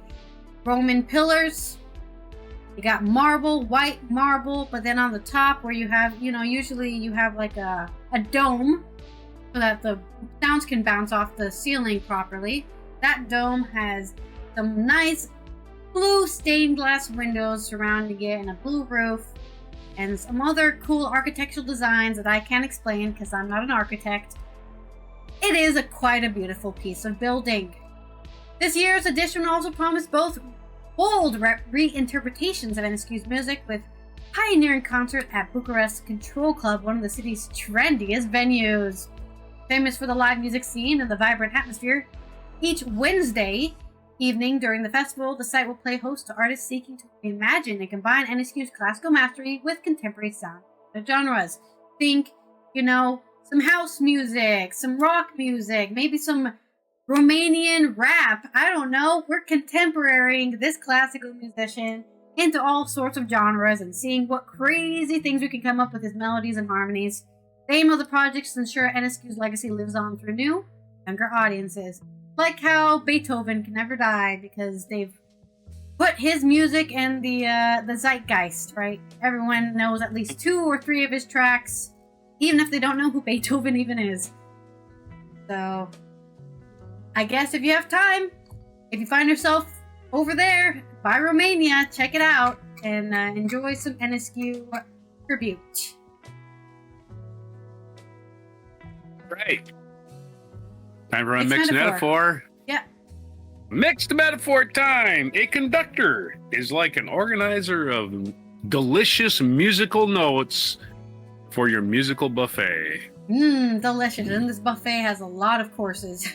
Roman pillars. You got marble, white marble, but then on the top where you have, usually you have like a dome so that the sounds can bounce off the ceiling properly. That dome has some nice blue stained glass windows surrounding it and a blue roof and some other cool architectural designs that I can't explain because I'm not an architect. It is quite a beautiful piece of building. This year's edition also promised both bold reinterpretations of Enescu's music, with pioneering concert at Bucharest Control Club, one of the city's trendiest venues. Famous for the live music scene and the vibrant atmosphere, each Wednesday evening during the festival, the site will play host to artists seeking to reimagine and combine Enescu's classical mastery with contemporary sound genres. Think, some house music, some rock music, maybe some Romanian rap. I don't know. We're contemporarying this classical musician into all sorts of genres and seeing what crazy things we can come up with his melodies and harmonies. The aim of the project is to ensure Enescu's legacy lives on through new, younger audiences. Like how Beethoven can never die because they've put his music in the zeitgeist, right? Everyone knows at least 2 or 3 of his tracks, even if they don't know who Beethoven even is. So I guess if you have time, if you find yourself over there by Romania, check it out and enjoy some Enescu tribute. Right. Time for a mixed metaphor. Yeah. Mixed metaphor time. A conductor is like an organizer of delicious musical notes for your musical buffet. Delicious. And this buffet has a lot of courses.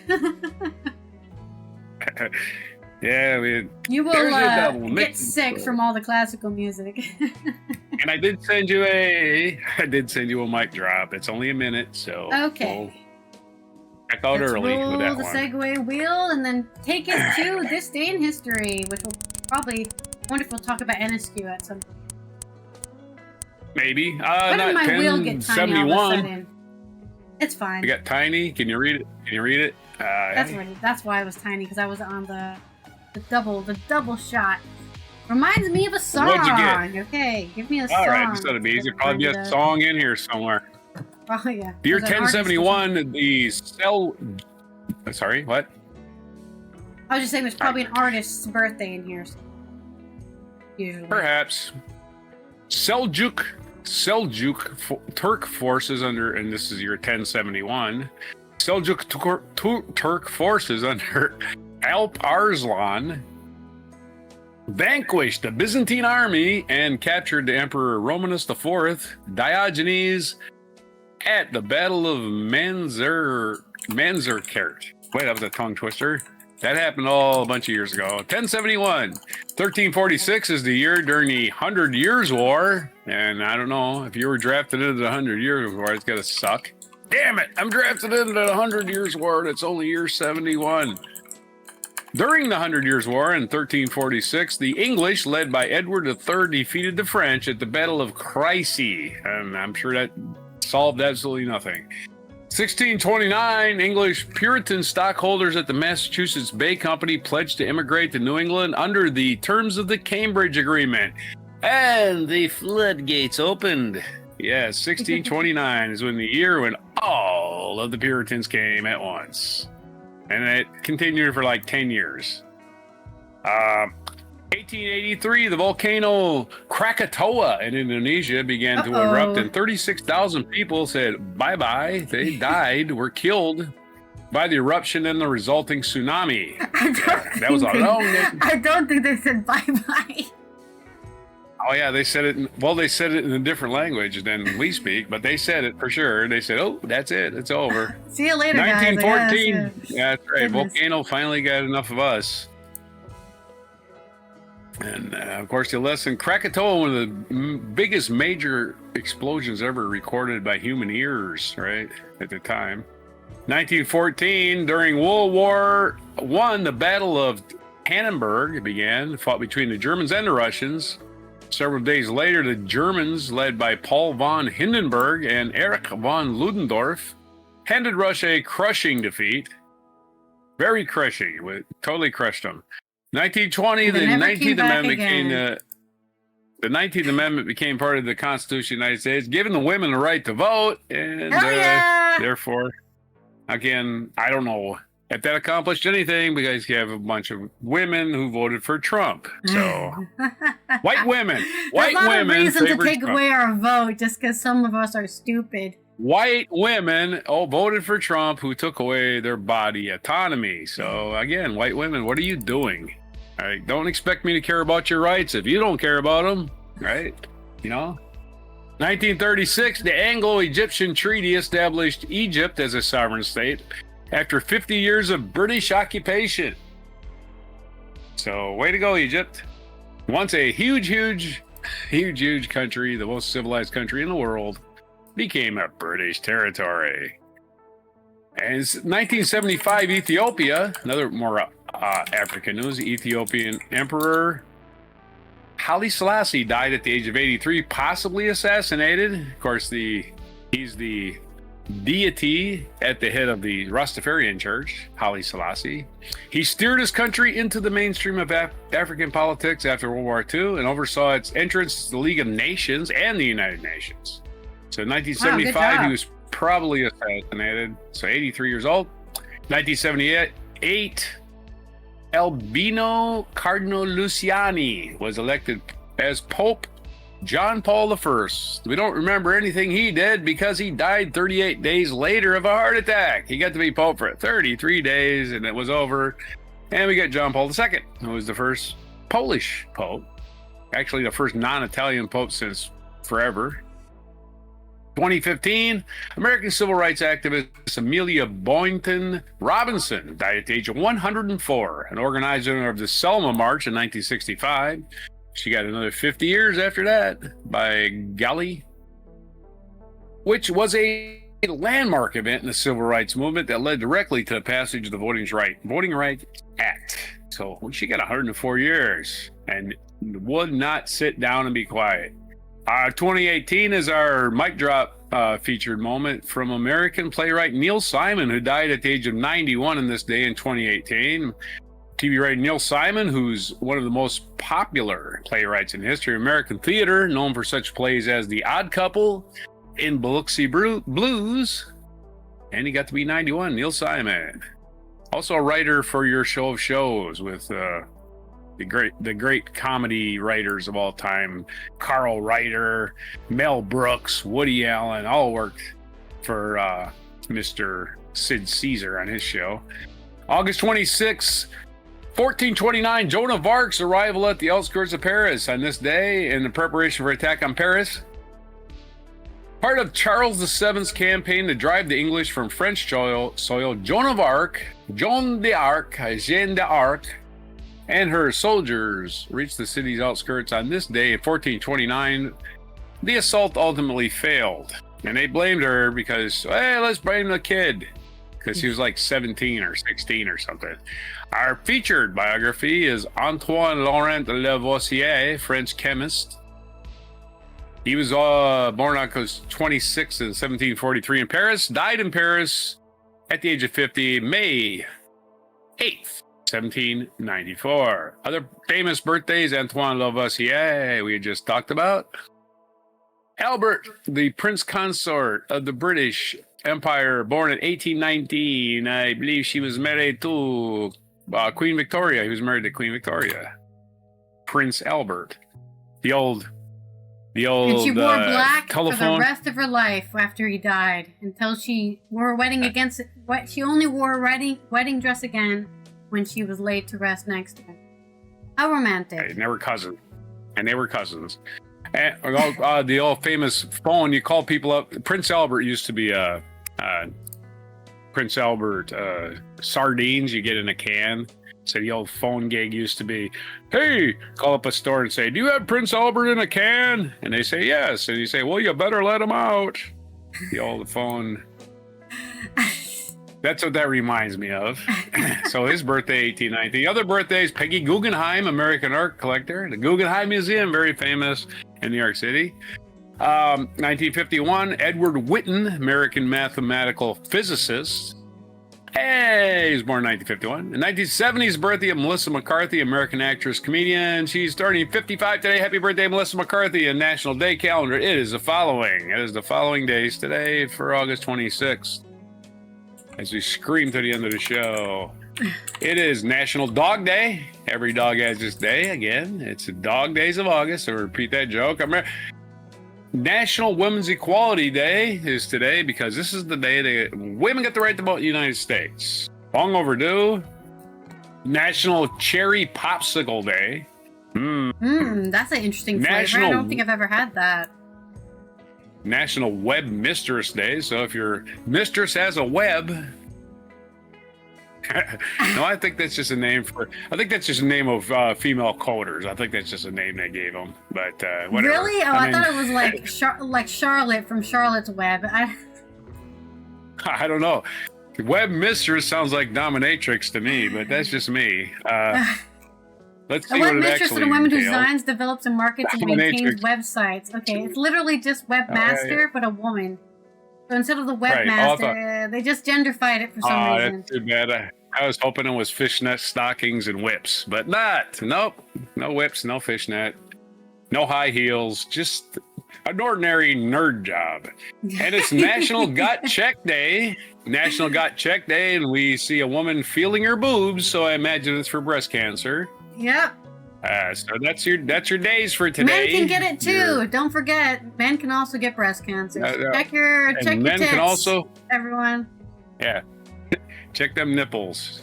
Yeah, you will get sick from all the classical music. And I did send you a mic drop. It's only a minute, so okay. We'll check out early with that the one. segue wheel and then take us to this day in history, which will probably wonder if we'll talk about Enescu at some point. Maybe. Why did my wheel get tiny all of a sudden? It's fine. You got tiny? Can you read it? That's why it was tiny, because I was on the double shot. Reminds me of a song. What'd you get? Okay, give me a song. All right, this ought to be easy. Probably be a song in here somewhere. Oh yeah. The year 1071, Sorry, what? I was just saying there's probably an artist's birthday in here. Usually. Perhaps. Seljuk Turk forces under, and this is year 1071. Seljuk Turk forces under Alp Arslan vanquished the Byzantine army and captured the Emperor Romanus IV, Diogenes, at the Battle of Manzikert. Wait, that was a tongue twister. That happened a bunch of years ago. 1071. 1346 is the year during the 100 Years' War. And I don't know, if you were drafted into the 100 Years' War, it's going to suck. Damn it, I'm drafted into the 100 Years' War, and it's only year 71. During the 100 Years' War in 1346, the English, led by Edward III, defeated the French at the Battle of Crécy. And I'm sure that solved absolutely nothing. 1629, English Puritan stockholders at the Massachusetts Bay Company pledged to immigrate to New England under the terms of the Cambridge Agreement. And the floodgates opened. Yeah, 1629 is the year when all of the Puritans came at once. And it continued for like 10 years. 1883, the volcano Krakatoa in Indonesia began to erupt, and 36,000 people said bye-bye. They died, were killed by the eruption and the resulting tsunami. I don't think they said bye-bye. Oh yeah, they said it. They said it in a different language than we speak, but they said it for sure. They said, "Oh, that's it. It's over." See you later, 1914. guys. Yeah, that's right. Goodness. Volcano finally got enough of us. And of course, the lesson Krakatoa, one of the biggest major explosions ever recorded by human ears, right, at the time. 1914, during World War I, the Battle of Tannenberg began, fought between the Germans and the Russians. Several days later, the Germans, led by Paul von Hindenburg and Erich von Ludendorff, handed Russia a crushing defeat. Very crushing, totally crushed them. 1920, the 19th Amendment became part of the Constitution of the United States, giving the women the right to vote, and therefore, again, I don't know if that accomplished anything because you have a bunch of women who voted for Trump. So, white women a reason to take Trump. away our vote just because some of us are stupid. White women voted for Trump, who took away their body autonomy. So again, white women, what are you doing? All right, don't expect me to care about your rights if you don't care about them, right? 1936, the Anglo-Egyptian Treaty established Egypt as a sovereign state after 50 years of British occupation. So, way to go, Egypt. Once a huge country, the most civilized country in the world, became a British territory. And 1975, Ethiopia, another more African news, Ethiopian Emperor Haile Selassie died at the age of 83, possibly assassinated. Of course, he's the deity at the head of the Rastafarian Church, Haile Selassie. He steered his country into the mainstream of African politics after World War II and oversaw its entrance to the League of Nations and the United Nations. So in 1975, he was probably assassinated. So 83 years old. 1978, Albino Cardinal Luciani was elected as Pope John Paul I. We don't remember anything he did because he died 38 days later of a heart attack. He got to be Pope for 33 days and it was over. And we got John Paul II, who was the first Polish Pope. Actually, the first non-Italian Pope since forever. 2015, American civil rights activist Amelia Boynton Robinson died at the age of 104, an organizer of the Selma March in 1965. She got another 50 years after that by golly, which was a landmark event in the civil rights movement that led directly to the passage of the Voting Rights Act. So she got 104 years and would not sit down and be quiet. 2018 is our mic drop featured moment from American playwright Neil Simon, who died at the age of 91 in this day in 2018. TV writer Neil Simon, who's one of the most popular playwrights in history of American theater, known for such plays as The Odd Couple, In Biloxi Blues, and he got to be 91, Neil Simon. Also a writer for Your Show of Shows with the great comedy writers of all time, Carl Reiter, Mel Brooks, Woody Allen, all worked for Mr. Sid Caesar on his show. August 26, 1429, Joan of Arc's arrival at the outskirts of Paris. On this day, in the preparation for attack on Paris, part of Charles VII's campaign to drive the English from French soil, Joan of Arc, Jeanne d'Arc, and her soldiers reached the city's outskirts on this day in 1429. The assault ultimately failed, and they blamed her because, hey, let's blame the kid, because she was like 17 or 16 or something. Our featured biography is Antoine Laurent Lavoisier, French chemist. He was born on August 26 in 1743 in Paris, died in Paris at the age of 50, May 8th. 1794. Other famous birthdays, Antoine Lavoisier, we just talked about. Albert, the Prince Consort of the British Empire, born in 1819. I believe she was married to Queen Victoria. He was married to Queen Victoria. Prince Albert. The old and she wore black telephone for the rest of her life after he died, until she wore a wedding against what she only wore a wedding dress again when she was laid to rest next to him. How romantic. And they were cousins. And the old famous phone, you call people up. Prince Albert used to be Prince Albert sardines you get in a can. So the old phone gig used to be, hey, call up a store and say, do you have Prince Albert in a can? And they say, yes. And you say, well, you better let him out. The old phone. That's what that reminds me of. So his birthday, 1890. The other birthdays, Peggy Guggenheim, American art collector. The Guggenheim Museum, very famous in New York City. 1951, Edward Witten, American mathematical physicist. Hey, he was born in 1951. In 1970s, birthday of Melissa McCarthy, American actress, comedian. She's turning 55 today. Happy birthday, Melissa McCarthy. A National Day calendar. It is the following days today for August 26th. As we scream to the end of the show. It is National Dog Day. Every dog has its day. Again, it's the dog days of August. So repeat that joke. National Women's Equality Day is today because this is the day that women get the right to vote in the United States. Long National Cherry Popsicle Day. That's an interesting flavor. I don't think I've ever had that. National Web Mistress Day. So if your mistress has a web, no, I think that's just a name of female coders. I think that's just a name they gave them. But whatever. Really? Oh, I thought it was like Charlotte from Charlotte's Web. I don't know. Web Mistress sounds like dominatrix to me, but that's just me. Let's see what it actually entails. A web mistress is a woman who designs, develops, and markets and maintains websites. Okay, it's literally just webmaster, but a woman. So instead of the webmaster, they just genderfied it for some reason. That's too bad. I was hoping it was fishnet stockings and whips, but not. Nope. No whips, no fishnet, no high heels, just an ordinary nerd job. And it's National Gut Check Day. National Gut Check Day, and we see a woman feeling her boobs, so I imagine it's for breast cancer. Yep. So that's your days for today. Men can get it too. Don't forget, men can also get breast cancer. Check your men tits, can also, everyone. Yeah, check them nipples.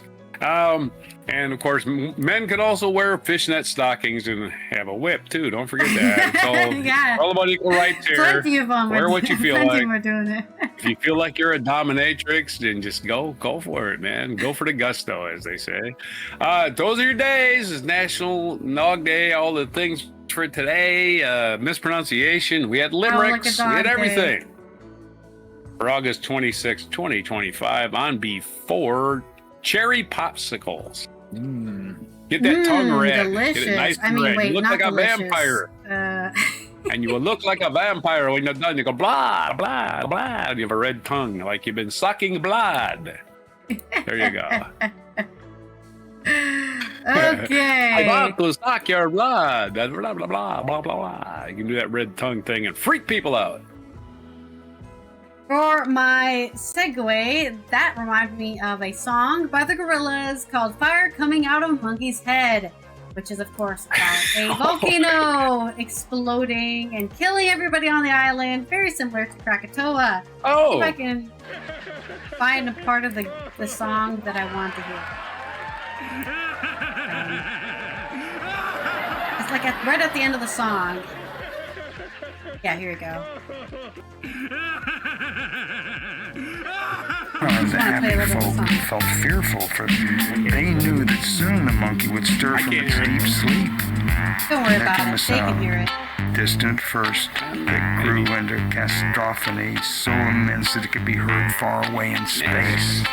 And of course, men can also wear fishnet stockings and have a whip too. Don't forget that. It's all about equal rights here. Plenty of them. Wear what you feel like. We're doing it. If you feel like you're a dominatrix, then just go for it, man. Go for the gusto, as they say. Those are your days. It's National Nog Day. All the things for today. Mispronunciation. We had limericks. We had everything. Day. For August 26, 2025, on before cherry popsicles. Get that tongue red. Delicious. Get it nice and red. Wait, you look not like delicious. A vampire. And you will look like a vampire when you're done. You go blah, blah, blah. You have a red tongue like you've been sucking blood. There you go. Okay. I want to suck your blood. Blah, blah, blah, blah, blah, blah. You can do that red tongue thing and freak people out. For my segue, that reminded me of a song by the Gorillaz called Fire Coming Out of Monkey's Head, which is, of course, about a volcano exploding and killing everybody on the island, very similar to Krakatoa. Oh! See if I can find a part of the song that I want to hear. It's like right at the end of the song. Yeah, here we go. The happy folk felt fearful, for they knew that soon the monkey would stir from its deep sleep. Don't worry about it. They can hear it. Distant first, that grew into cacophony so immense that it could be heard far away in space.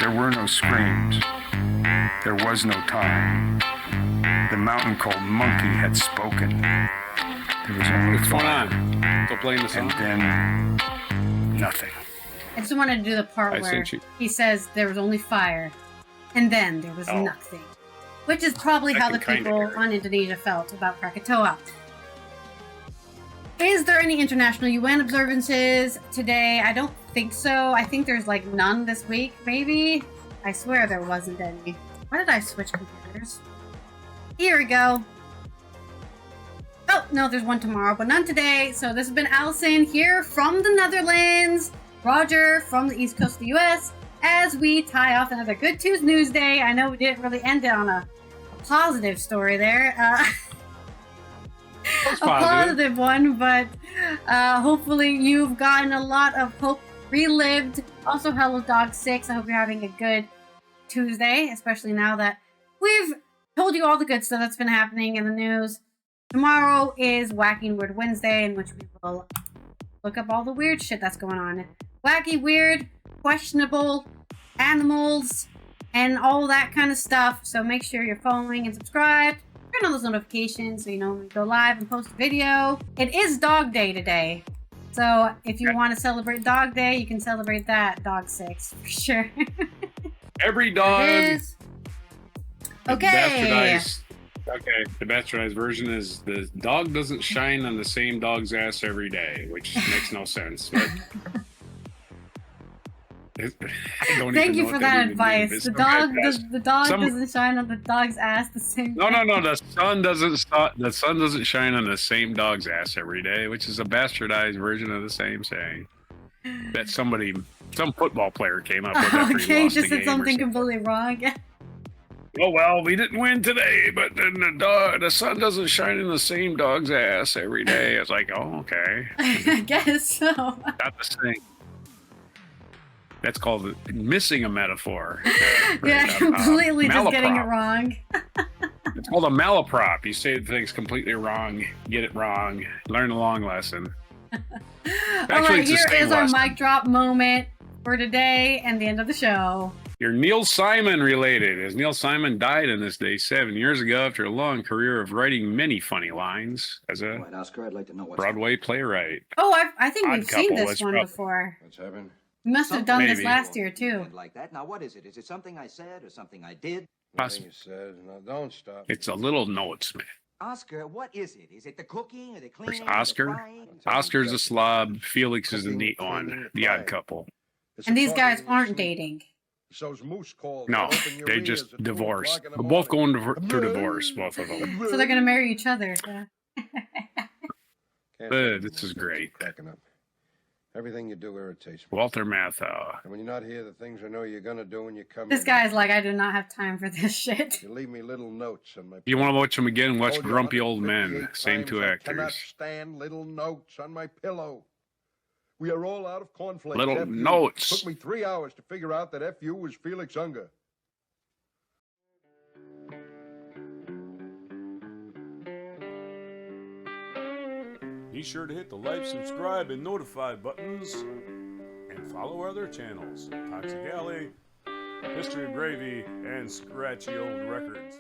There were no screams. There was no time. The mountain called Monkey had spoken. There was only fire. Go playing the song. And then nothing. I just wanted to do the part where he says there was only fire, and then there was nothing. Which is probably how the people on Indonesia felt about Krakatoa. Is there any international UN observances today? I don't think so. I think there's like none this week, maybe? I swear there wasn't any. Why did I switch computers? Here we go. Oh, no, there's one tomorrow, but none today. So this has been Allison here from the Netherlands, Roger from the East Coast of the US, as we tie off another Good Tues Newsday. I know we didn't really end it on a positive story there. A positive one, but hopefully you've gotten a lot of hope relived. Also, Hello Dog 6. I hope you're having a good Tuesday, especially now that we've told you all the good stuff that's been happening in the news. Tomorrow is Wacky Weird Wednesday, in which we will look up all the weird shit that's going on. Wacky, weird, questionable animals, and all that kind of stuff. So make sure you're following and subscribed. Turn on those notifications so you know when we go live and post a video. It is Dog Day today. So if you want to celebrate Dog Day, you can celebrate that. Dog 6, for sure. Every dog. Okay. The bastardized version is the dog doesn't shine on the same dog's ass every day, which makes no sense. But Thank you for that advice. The dog doesn't shine on the dog's ass the same. No. The sun doesn't shine on the same dog's ass every day, which is a bastardized version of the same saying that some football player came up with. After he lost just the said game something completely wrong. Oh well, we didn't win today, but then the sun doesn't shine in the same dog's ass every day. It's like, oh, okay. I guess so. Not the same. That's called missing a metaphor. Completely just getting it wrong. It's called a malaprop. You say things completely wrong, get it wrong, learn a long lesson. All right, here is our mic drop moment for today and the end of the show. You're Neil Simon related, as Neil Simon died on this day 7 years ago after a long career of writing many funny lines as a Oscar, I'd like to know what's Broadway playwright. Oh, I think we've seen this one before. What's happened? We must have done this last year too. Like that. Now, what is it? Is it something I said or something I did? Possibly. You said, no, don't stop. It's a little notes, man. Oscar, what is it? Is it the cooking or the cleaning? There's Oscar. Oscar's a slob. Felix is a neat one. The odd couple. And these guys aren't dating. No, they just divorced. They're both going through divorce, both of them. So they're going to marry each other. Yeah. This is great. Everything you do irritates me. Walter Matthau. And when you're not here, the things I know you're gonna do when you come This guy's like, I do not have time for this shit. You leave me little notes on my... You want to watch them again? Watch Grumpy Old Men. Same two actors. I cannot stand little notes on my pillow. We are all out of cornflakes. Little notes. Took me 3 hours to figure out that FU was Felix Unger. Be sure to hit the like, subscribe, and notify buttons, and follow our other channels, Toxic Alley, History of Gravy, and Scratchy Old Records.